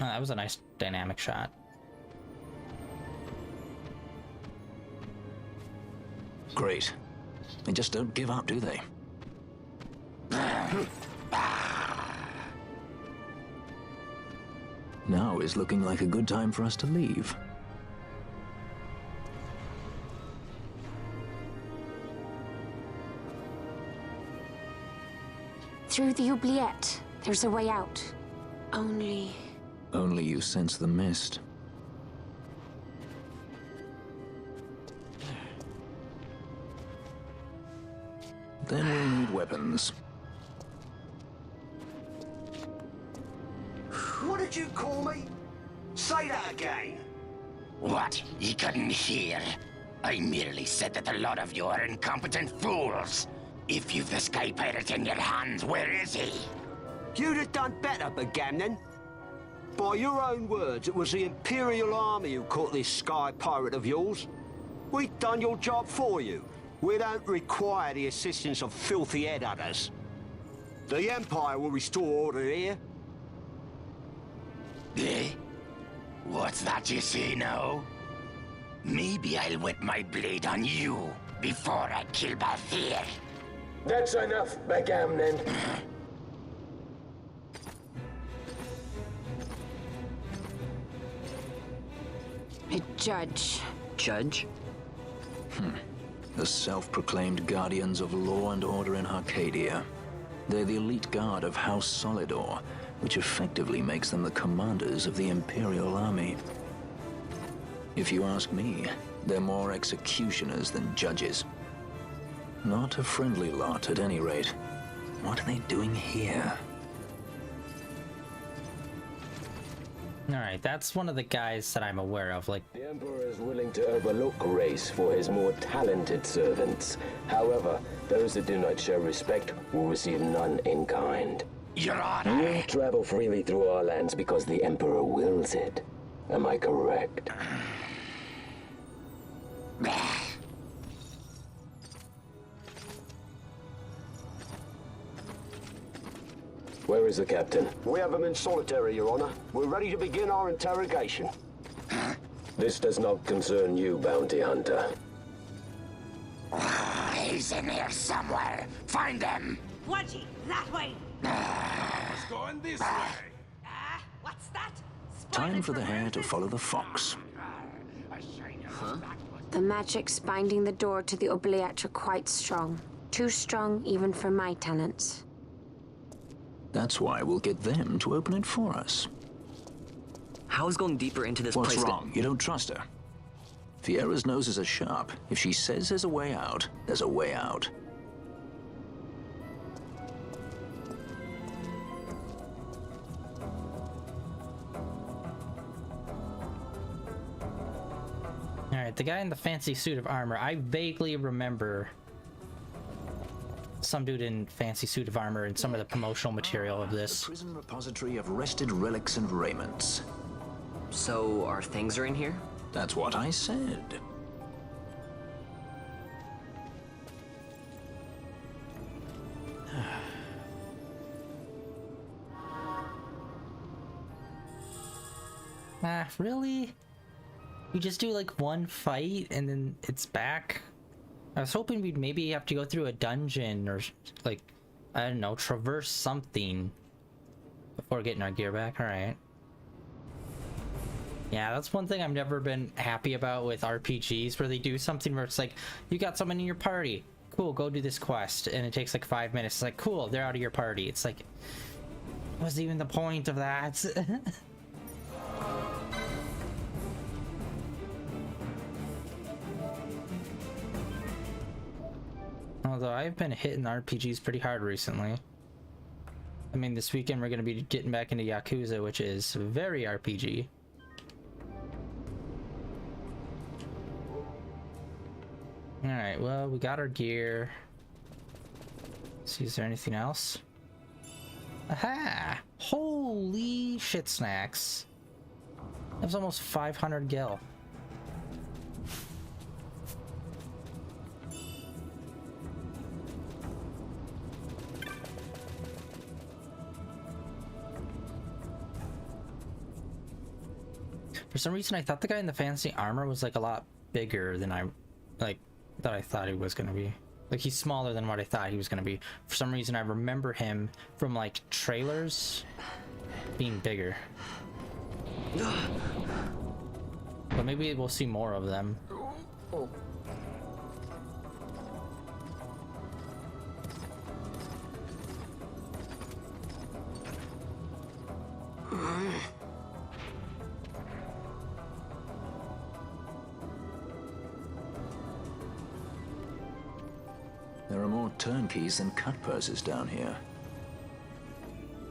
Oh, that was a nice dynamic shot. Great. They just don't give up, do they? Now is looking like a good time for us to leave. Through the oubliette, there's a way out. Only... Only you sense the mist. Then we'll need weapons. What did you call me? Say that again. What? You couldn't hear? I merely said that a lot of you are incompetent fools. If you've the Sky Pirate in your hands, where is he? You'd have done better, Bagamnon. By your own words, it was the Imperial Army who caught this Sky Pirate of yours. We've done your job for you. We don't require the assistance of filthy headhunters. The Empire will restore order here. Eh? What's that you say now? Maybe I'll wet my blade on you before I kill Balthier. That's enough, Bagamnon. judge. Judge? The self-proclaimed guardians of law and order in Arcadia. They're the elite guard of House Solidor, which effectively makes them the commanders of the Imperial Army. If you ask me, they're more executioners than judges. Not a friendly lot, at any rate. What are they doing here? Alright, that's one of the guys that I'm aware of, like... The Emperor is willing to overlook race for his more talented servants. However, those that do not show respect will receive none in kind. Your Honor! You travel freely through our lands because the Emperor wills it. Am I correct? Where is the captain? We have him in solitary, Your Honor. We're ready to begin our interrogation. This does not concern you, bounty hunter. He's in here somewhere. Find him. Wedgie, that way. He's going this way. What's that? Time for the hare to follow the fox. The magics binding the door to the oubliette are quite strong. Too strong even for my talents. That's why we'll get them to open it for us. How is going deeper into this What's place... wrong? You don't trust her? Fiera's noses are sharp. If she says there's a way out, there's a way out. Alright, the guy in the fancy suit of armor. I vaguely remember some dude in fancy suit of armor and some of the promotional material of The this. prison repository of rested relics and raiments. So, our things are in here? That's what I said. Ah, really? You just do like one fight and then it's back? I was hoping we'd maybe have to go through a dungeon or like, I don't know, traverse something before getting our gear back. Alright. Yeah, that's one thing I've never been happy about with RPGs, where they do something where it's like, you got someone in your party. Cool, go do this quest. And it takes like 5 minutes. It's like, cool, they're out of your party. It's like, what's even the point of that? Although I've been hitting RPGs pretty hard recently. I mean, this weekend we're going to be getting back into Yakuza, which is very RPG. Alright, well, we got our gear. Let's see, is there anything else? Aha! Holy shit snacks. That was almost 500 gil. For some reason, I thought the guy in the fancy armor was like a lot bigger than I thought he was gonna be. Like, he's smaller than what I thought he was gonna be. For some reason, I remember him from like trailers being bigger. But maybe we'll see more of them. There are more turnkeys than cut purses down here.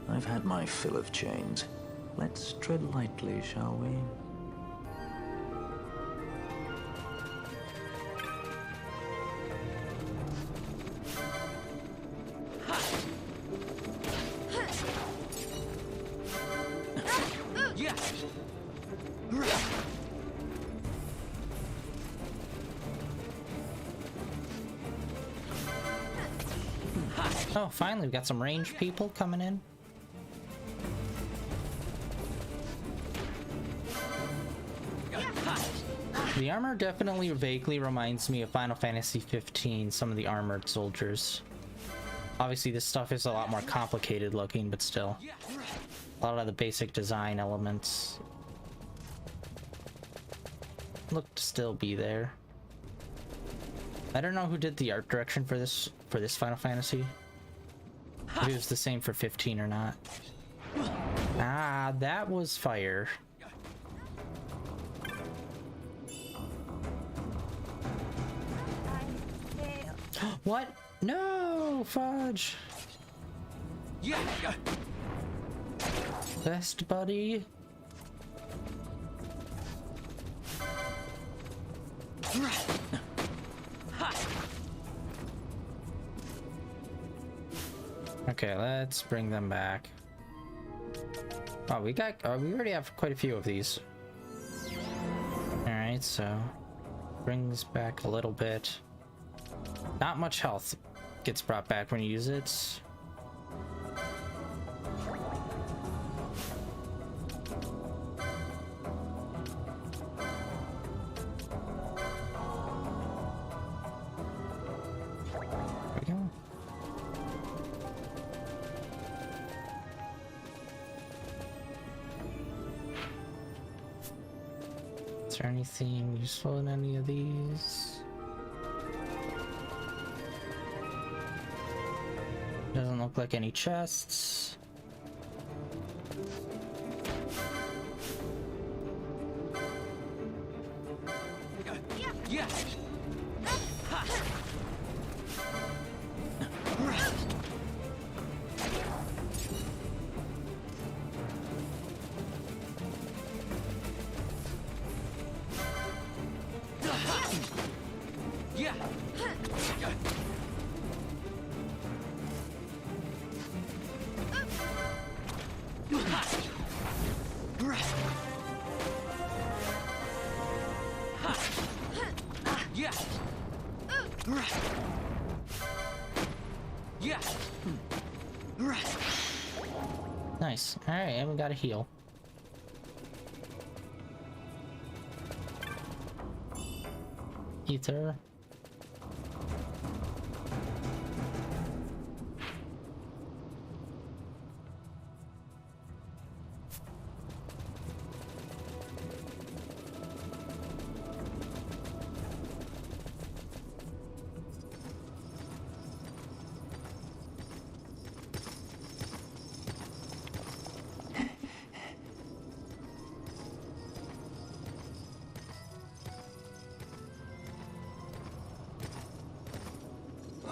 I've had my fill of chains. Let's tread lightly, shall we? Oh, finally, we got some ranged people coming in. The armor definitely vaguely reminds me of Final Fantasy XV, some of the armored soldiers. Obviously, this stuff is a lot more complicated looking, but still. A lot of the basic design elements. look to still be there. I don't know who did the art direction for this Final Fantasy. If it was the same for 15 or not. Ah, that was fire. What? No, fudge. Best buddy. Okay, let's bring them back. Oh, we already have quite a few of these. Alright, so brings back a little bit. Not much health gets brought back when you use it. There we go. Is there anything useful in any of these? Doesn't look like any chests. Nice. Alright, and we got a heal. Ether.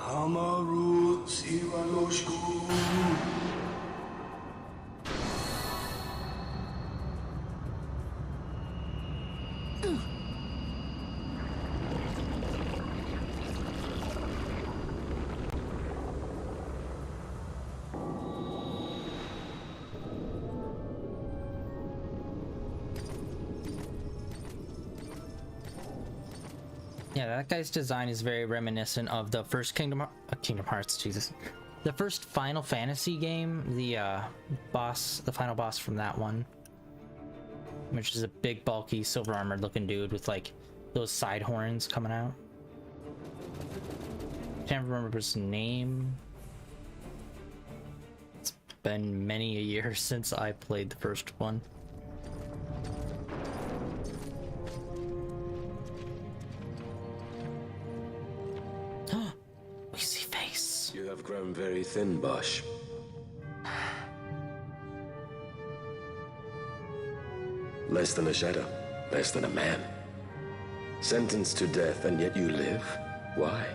Amaru Sivanoshku. Yeah, that guy's design is very reminiscent of the first Kingdom Hearts, Jesus. The first Final Fantasy game, the final boss from that one. Which is a big, bulky, silver armored looking dude with like those side horns coming out. Can't remember his name. It's been many a year since I played the first one. We see face. You have grown very thin, Bosch. Less than a shadow, less than a man. Sentenced to death, and yet you live? Why?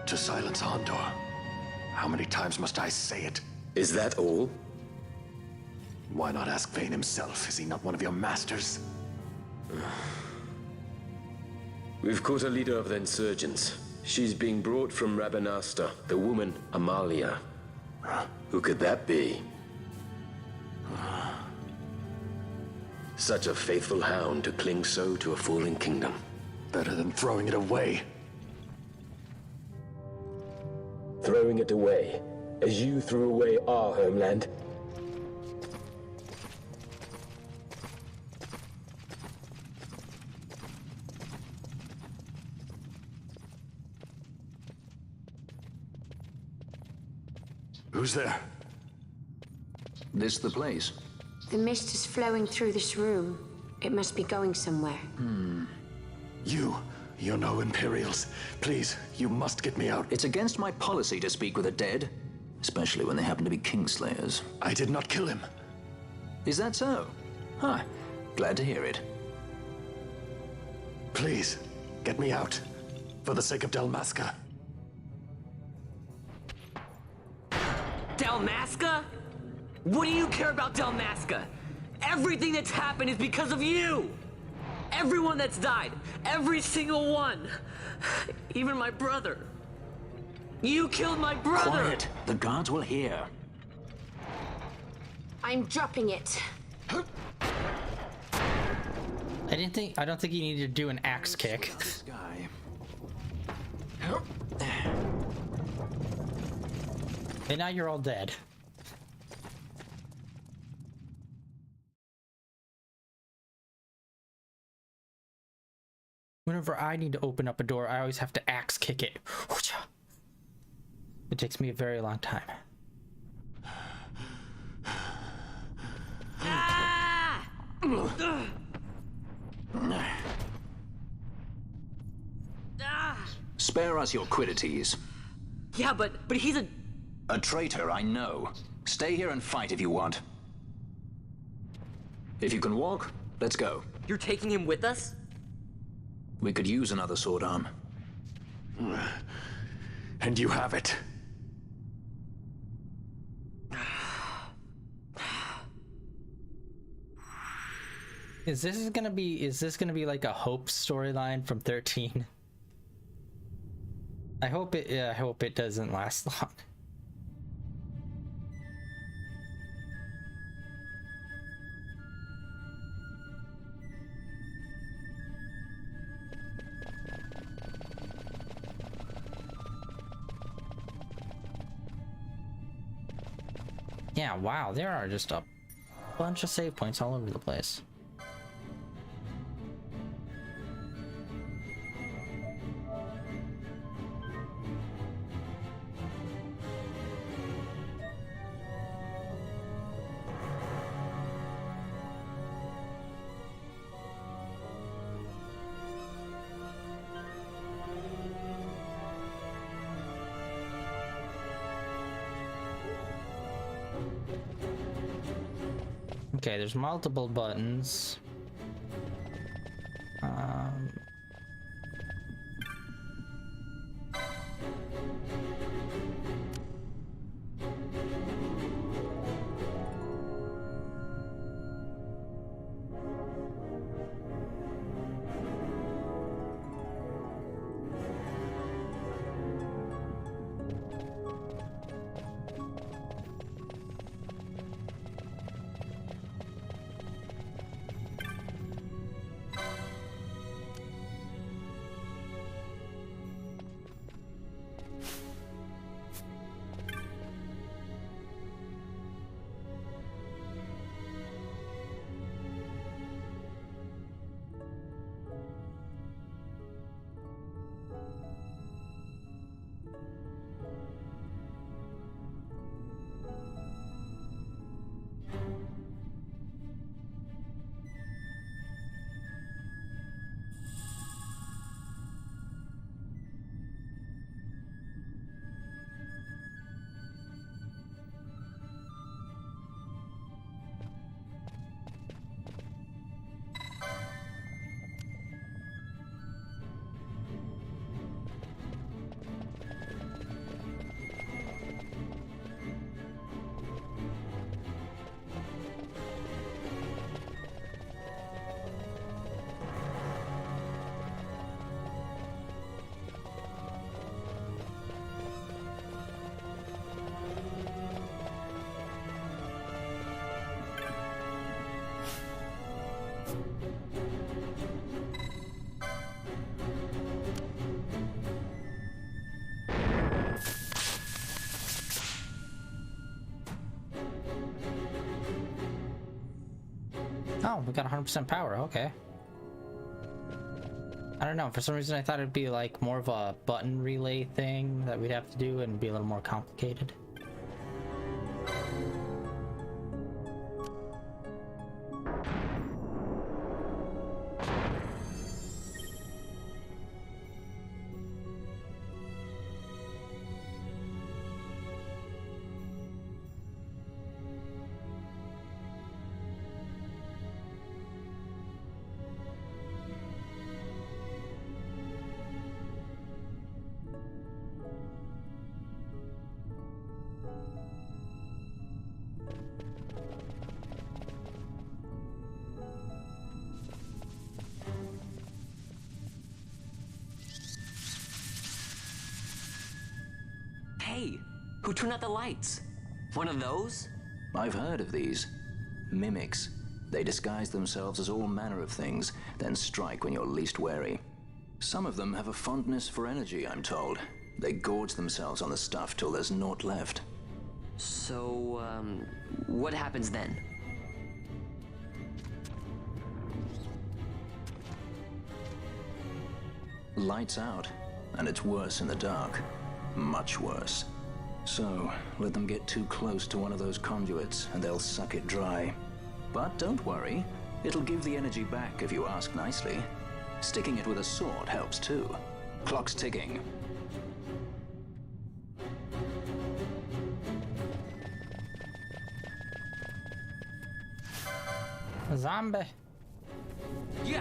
To silence Hondor. How many times must I say it? Is that all? Why not ask Vayne himself? Is he not one of your masters? We've caught a leader of the insurgents. She's being brought from Rabanasta, the woman Amalia. Who could that be? Such a faithful hound to cling so to a fallen kingdom. Better than throwing it away. Throwing it away, as you threw away our homeland. Who's there? This the place? The mist is flowing through this room. It must be going somewhere. You know Imperials. Please, you must get me out. It's against my policy to speak with the dead, especially when they happen to be Kingslayers. I did not kill him. Is that so? Huh. Glad to hear it. Please, get me out. For the sake of Dalmasca. Dalmasca? What do you care about Dalmasca? Everything that's happened is because of you! Everyone that's died, every single one! Even my brother. You killed my brother! Quiet! The guards will hear. I'm dropping it. I don't think you need to do an axe kick. This guy. And now you're all dead. Whenever I need to open up a door, I always have to axe kick it. It takes me a very long time. Spare us your quiddities. Yeah, but he's A traitor, I know. Stay here and fight if you want. If you can walk, let's go. You're taking him with us? We could use another sword arm. And you have it. Is this gonna be like a Hope storyline from 13? I hope it doesn't last long. Yeah, wow, there are just a bunch of save points all over the place. Okay, there's multiple buttons. Oh, we got 100% power, okay. I don't know, for some reason I thought it'd be like more of a button relay thing that we'd have to do and be a little more complicated. Who turned out the lights? One of those? I've heard of these. Mimics. They disguise themselves as all manner of things, then strike when you're least wary. Some of them have a fondness for energy, I'm told. They gorge themselves on the stuff till there's naught left. So, what happens then? Lights out, and it's worse in the dark. Much worse. So, let them get too close to one of those conduits, and they'll suck it dry. But don't worry, it'll give the energy back if you ask nicely. Sticking it with a sword helps too. Clock's ticking. A zombie. Yeah.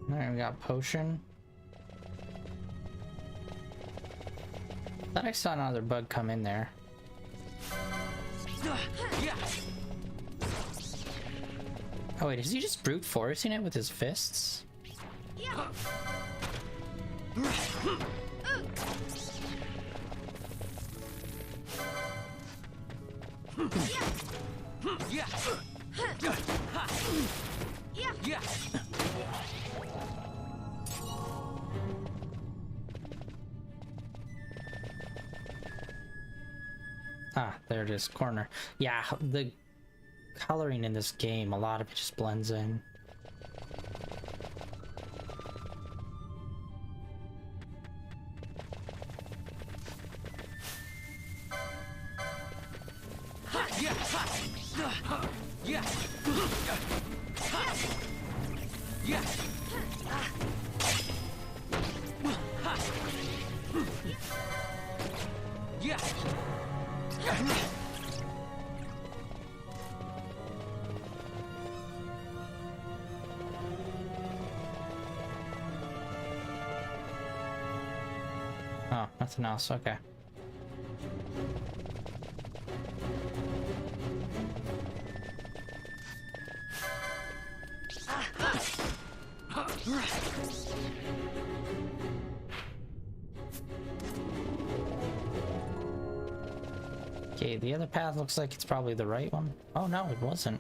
Alright, we got potion. Thought I saw another bug come in there. Oh wait, is he just brute forcing it with his fists? Ah, there it is, corner. Yeah, the coloring in this game, a lot of it just blends in. Oh, nothing else, okay. Okay, the other path looks like it's probably the right one. Oh no, it wasn't.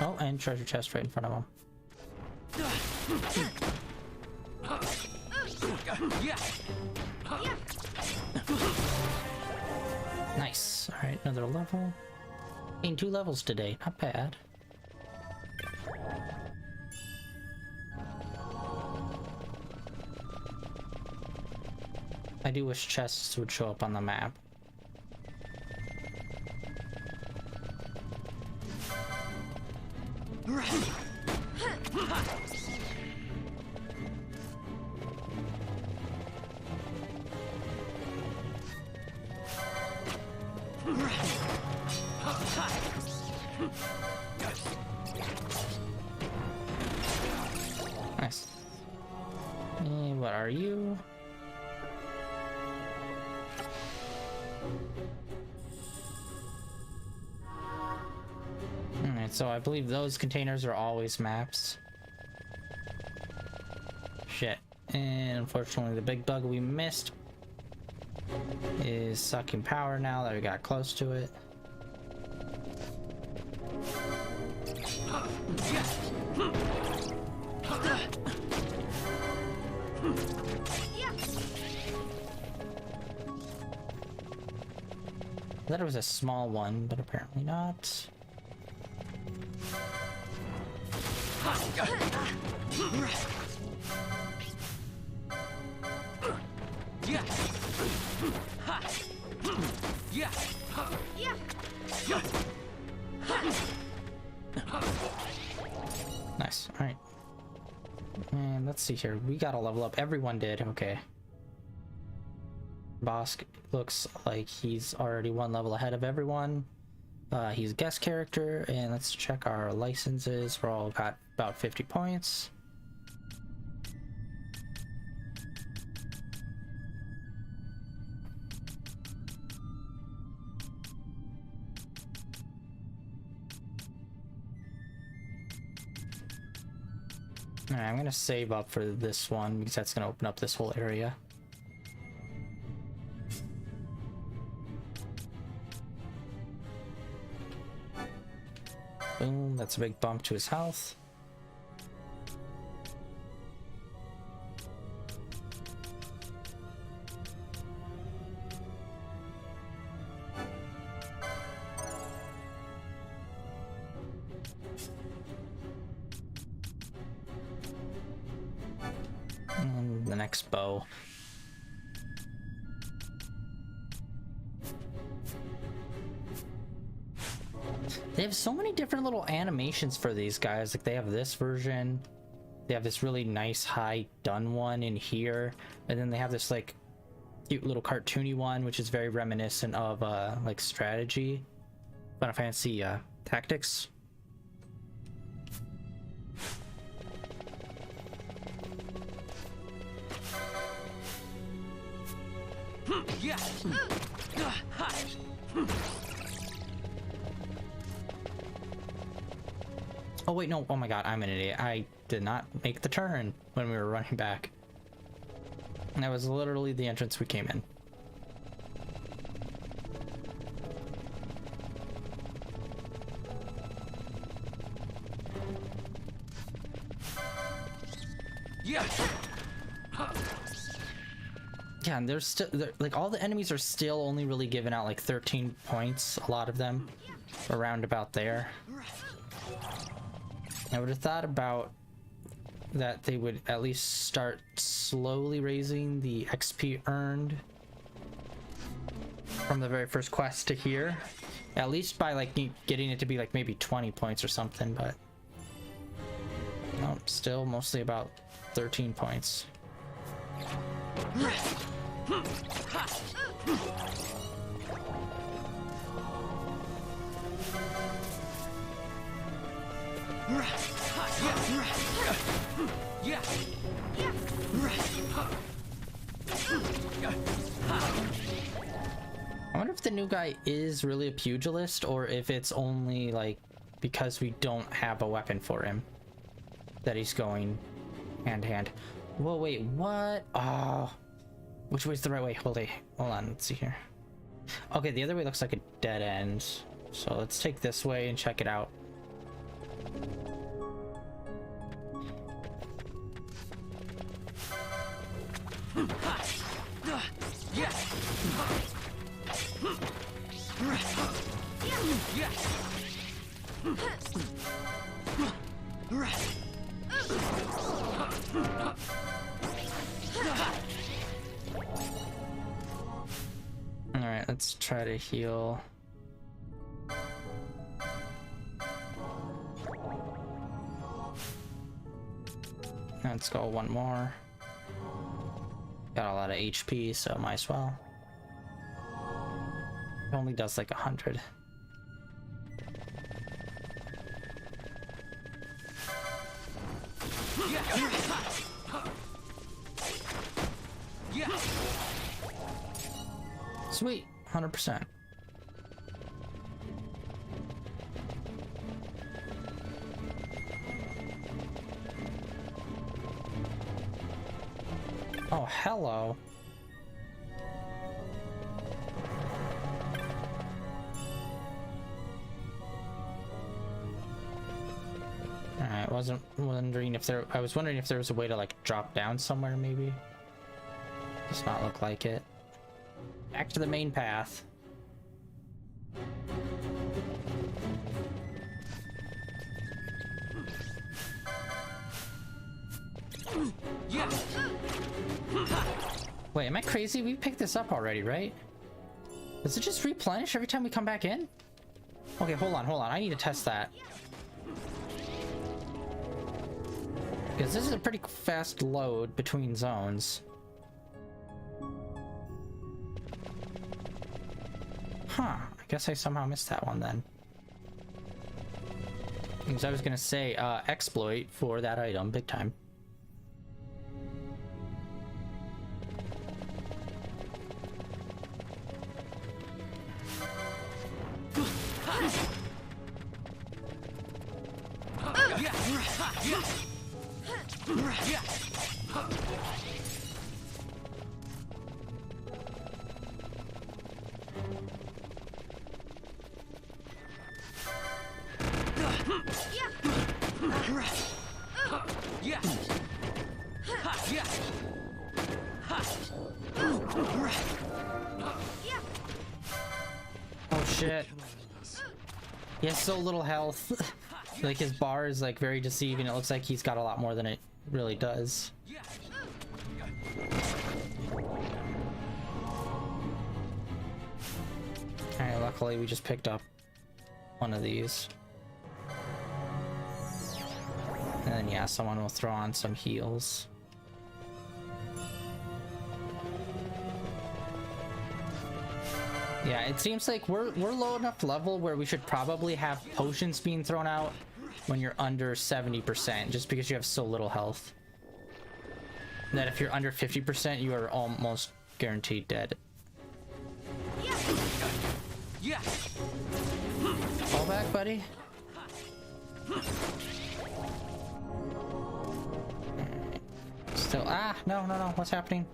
Oh, and treasure chest right in front of him. Nice. All right, another level. Gained 2 levels today. Not bad. I do wish chests would show up on the map. Nice. What are you? Alright, so I believe those containers are always maps. Shit. And unfortunately the big bug we missed is sucking power now that we got close to it. I thought it was a small one, but apparently not. Nice. All right. And let's see here. We gotta level up. Everyone did. Okay. Bosk looks like he's already one level ahead of everyone. He's a guest character, and let's check our licenses. We're all got about 50 points. Alright, I'm gonna save up for this one because that's gonna open up this whole area. Boom, that's a big bump to his health. And the next bow. They have so many different little animations for these guys. Like they have this version, they have this really nice high done one in here, and then they have this like cute little cartoony one which is very reminiscent of like strategy, Final Fantasy Tactics. Oh wait, no, oh my god, I'm an idiot. I did not make the turn when we were running back. And that was literally the entrance we came in. Yeah, and there's still, like, all the enemies are still only really giving out like 13 points, a lot of them, around about there. I would have thought about that they would at least start slowly raising the XP earned from the very first quest to here, at least by like getting it to be like maybe 20 points or something, but no, still mostly about 13 points. I wonder if the new guy is really a pugilist, or if it's only like because we don't have a weapon for him that he's going hand to hand. Whoa, wait, what? Oh, which way's the right way? Hold on, let's see here. Okay, the other way looks like a dead end, so let's take this way and check it out. Alright, let's try to heal. Let's go one more. Got a lot of HP, so might as well. It only does like 100. Sweet, 100%. Oh, hello. I was wondering if there was a way to like drop down somewhere, maybe. Does not look like it. Back to the main path. Wait, am I crazy? We picked this up already, right? Does it just replenish every time we come back in? Okay, hold on. I need to test that. Because this is a pretty fast load between zones. Huh, I guess I somehow missed that one then. Because I was gonna say, exploit for that item, big time. Oh shit. He has so little health. Like his bar is like very deceiving. It looks like he's got a lot more than it really does. Alright, luckily we just picked up one of these. And then yeah, someone will throw on some heals. Yeah, it seems like we're low enough level where we should probably have potions being thrown out when you're under 70%, just because you have so little health. That if you're under 50%, you are almost guaranteed dead. Fall back, buddy. Still, no, what's happening?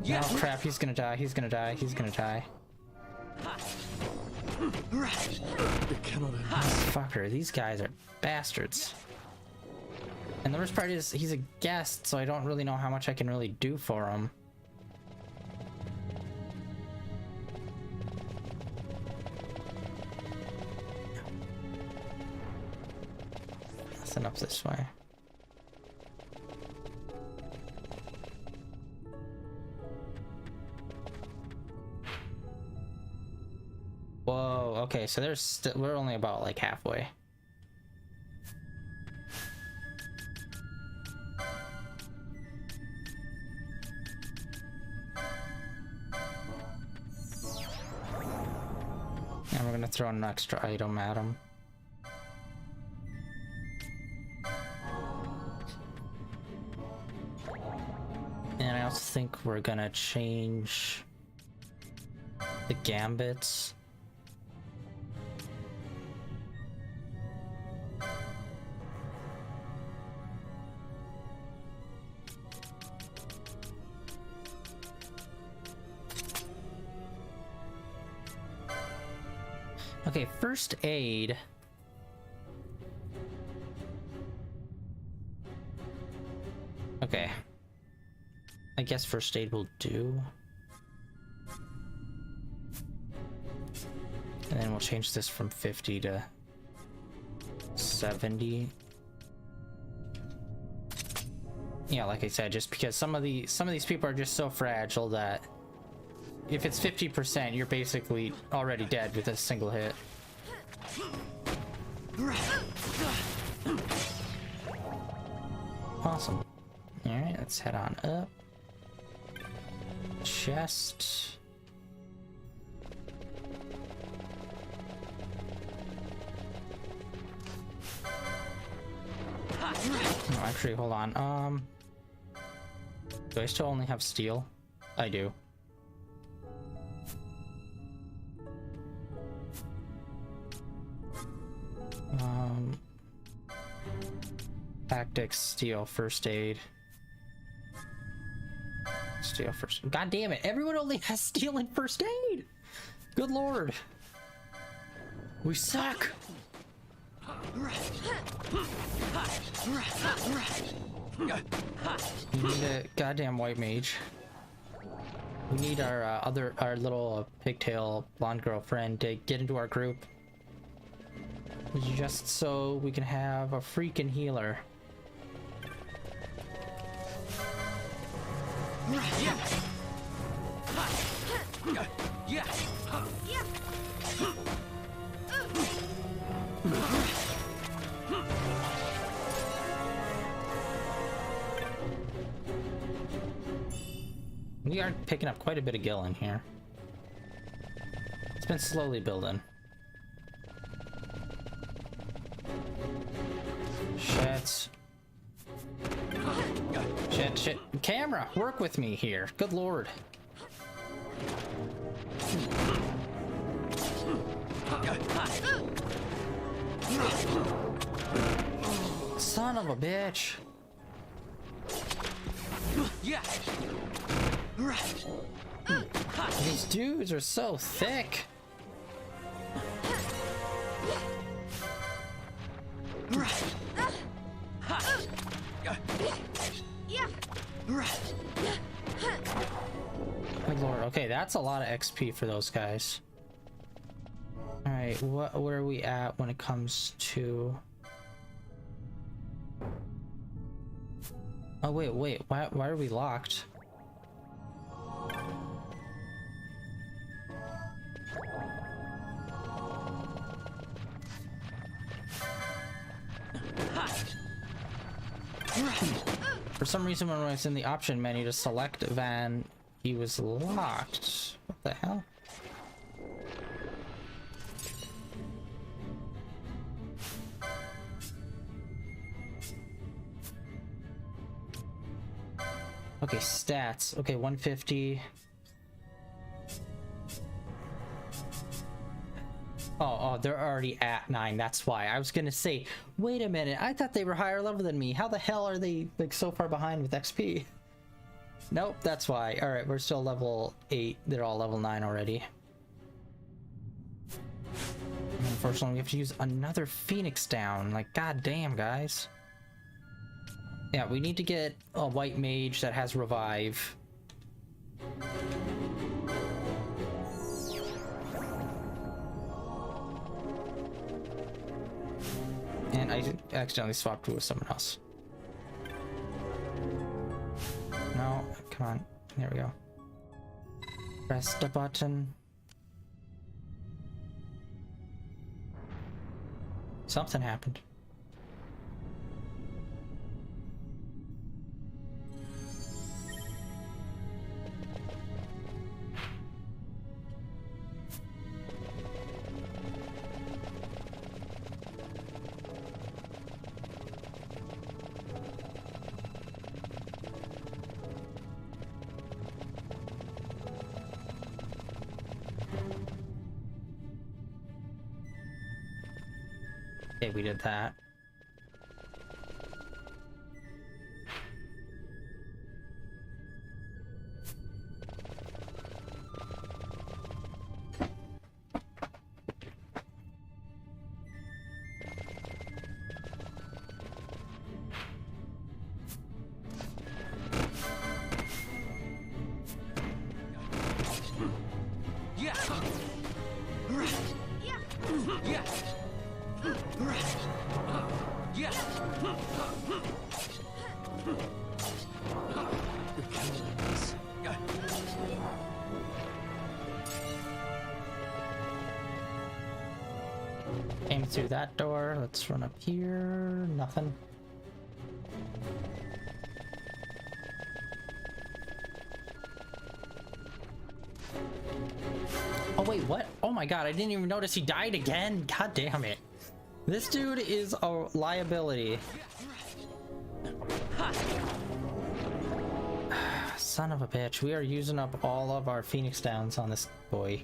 No, crap, he's gonna die. Fucker, these guys are bastards. And the worst part is, he's a guest, so I don't really know how much I can really do for him. Nothing up this way. Whoa, okay, so we're only about like halfway. And we're gonna throw an extra item at him. And I also think we're gonna change the gambits. Okay, first aid. Okay. I guess first aid will do. And then we'll change this from 50 to 70. Yeah, like I said, just because some of these people are just so fragile that if it's 50%, you're basically already dead with a single hit. Awesome. Alright, let's head on up. Chest. No, actually, hold on. Do I still only have steel? I do. Tactics, steel, first aid. Steel first. God damn it! Everyone only has steel and first aid. Good lord. We suck. We need a goddamn white mage. We need our little pigtail blonde girlfriend to get into our group, just so we can have a freaking healer. We are picking up quite a bit of gil in here. It's been slowly building. Shit. Shit. Camera, work with me here. Good lord. Son of a bitch. These dudes are so thick. Good lord. Okay, that's a lot of XP for those guys. All right, where are we at when it comes to? Oh wait. Why are we locked? For some reason, when I was in the option menu to select Van, he was locked. What the hell? Okay, stats. Okay, 150. Oh, they're already at 9. That's why. I was gonna say, wait a minute. I thought they were higher level than me. How the hell are they like so far behind with XP? Nope, that's why. All right, we're still level 8. They're all level 9 already. Unfortunately, we have to use another Phoenix down. Like, goddamn, guys. Yeah, we need to get a white mage that has revive. And I accidentally swapped with someone else. No, come on. There we go. Press the button. Something happened. Okay, we did that. Came through that door. Let's run up here. Nothing. Oh wait, what? Oh my god, I didn't even notice he died again. God damn it. This dude is a liability. Son of a bitch. We are using up all of our Phoenix downs on this boy.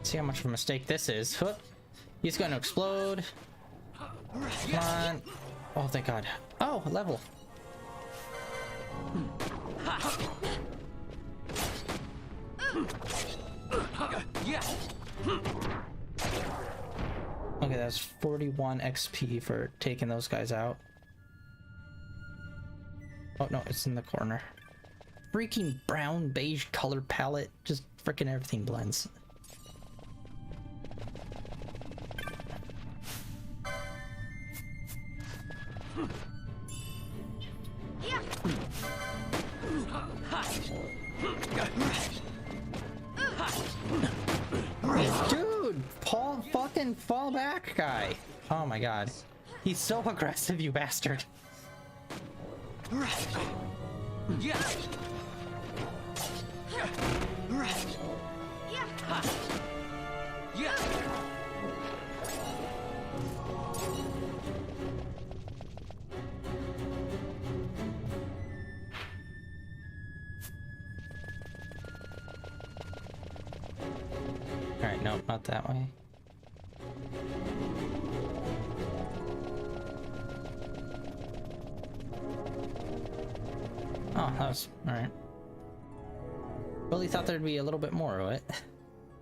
See how much of a mistake this is. Whoop. He's going to explode. Come on. Oh, thank God. Oh, level. Okay, that's 41 XP for taking those guys out. Oh no, it's in the corner. Freaking brown beige color palette. Just freaking everything blends. Dude, Paul fucking fall back guy. Oh my god. He's so aggressive, you bastard. Alright, no, not that way. Oh, that was alright. Really thought there'd be a little bit more of it.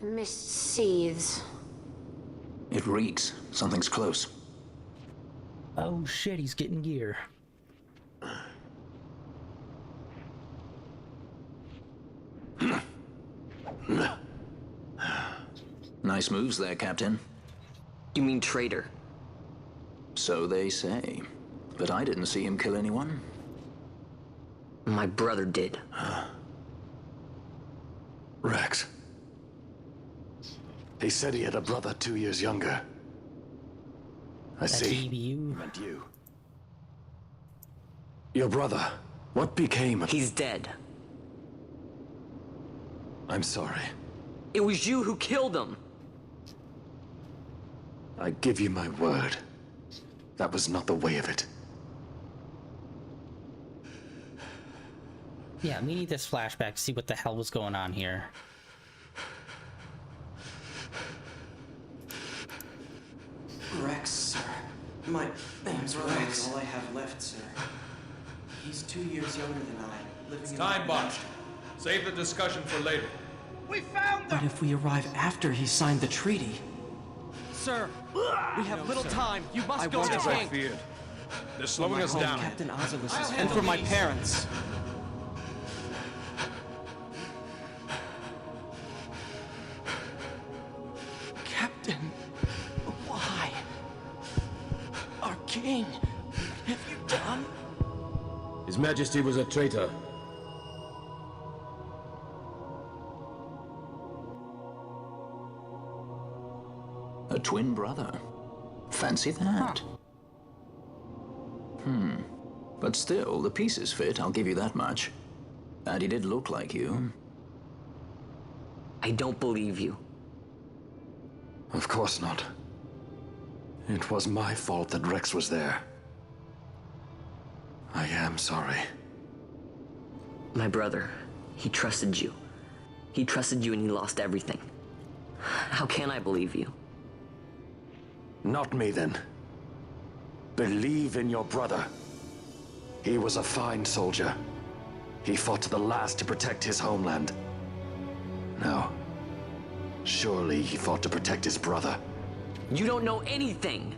Mist seethes. It reeks. Something's close. Oh shit, he's getting gear. Nice moves there, Captain. You mean traitor? So they say. But I didn't see him kill anyone. My brother did. Rex. He said he had a brother 2 years younger. I see. DBU. Meant you. Your brother. What became of... He's dead. I'm sorry. It was you who killed him. I give you my word. That was not the way of it. Yeah, we need this flashback to see what the hell was going on here. Rex, sir. My name's Rex. All I have left, sir. He's 2 years younger than I. Living in Time box. Save the discussion for later. We found them! But if we arrive after he signed the treaty... Sir, we have little time. You must go to As I King. feared. They're slowing us down. Captain Ozilus's And for my parents. Captain, why? Our king, what have you done? His Majesty was a traitor. A twin brother. Fancy that. But still, the pieces fit, I'll give you that much. And he did look like you. I don't believe you. Of course not. It was my fault that Rex was there. I am sorry. My brother, he trusted you. He trusted you and he lost everything. How can I believe you? Not me, then. Believe in your brother. He was a fine soldier. He fought to the last to protect his homeland. Now, surely he fought to protect his brother. You don't know anything!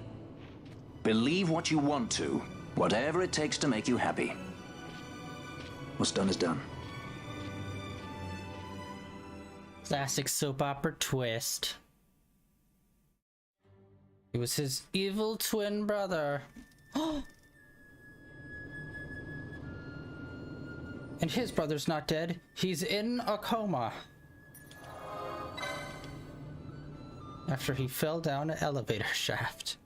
Believe what you want to. Whatever it takes to make you happy. What's done is done. Classic soap opera twist. It was his evil twin brother. And his brother's not dead. He's in a coma. After he fell down an elevator shaft.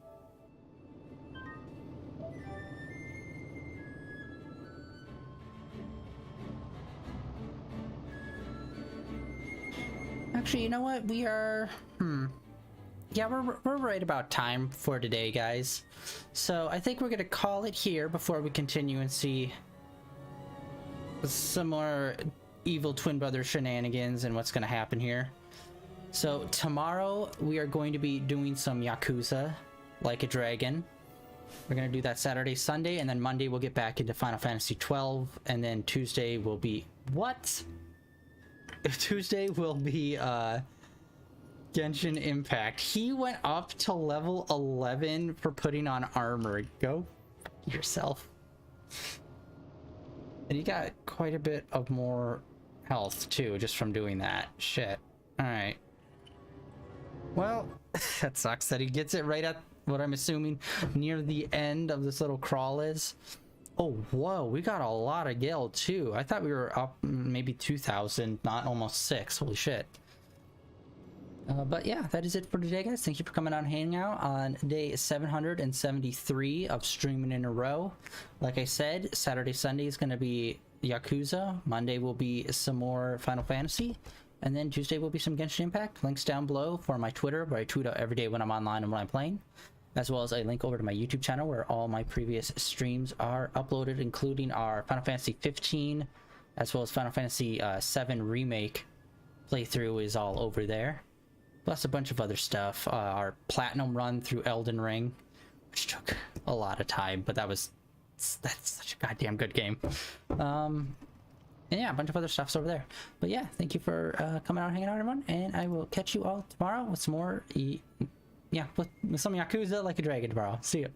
Actually, you know what? We are... Yeah, we're right about time for today, guys. So I think we're gonna call it here before we continue and see some more evil twin brother shenanigans and what's gonna happen here. So tomorrow we are going to be doing some Yakuza Like a Dragon. We're gonna do that Saturday, Sunday, and then Monday we'll get back into Final Fantasy XII, and then Tuesday will be what? Tuesday will be Genshin Impact. He went up to level 11 for putting on armor. Go yourself. And you got quite a bit of more health too, just from doing that. Shit. Alright. Well, that sucks that he gets it right at what I'm assuming near the end of this little crawl is. Oh, whoa, we got a lot of gil too. I thought we were up maybe 2,000, not almost 6. Holy shit. But yeah, that is it for today, guys. Thank you for coming out and hanging out on day 773 of streaming in a row. Like I said, Saturday, Sunday is going to be Yakuza. Monday will be some more Final Fantasy. And then Tuesday will be some Genshin Impact. Links down below for my Twitter, where I tweet out every day when I'm online and when I'm playing. As well as a link over to my YouTube channel, where all my previous streams are uploaded, including our Final Fantasy 15, as well as Final Fantasy VII Remake playthrough is all over there. Plus a bunch of other stuff. Our platinum run through Elden Ring, which took a lot of time, but that's such a goddamn good game. And yeah, a bunch of other stuff's over there. But yeah, thank you for coming out and hanging out, everyone. And I will catch you all tomorrow with some more, with some Yakuza Like a Dragon tomorrow. See ya.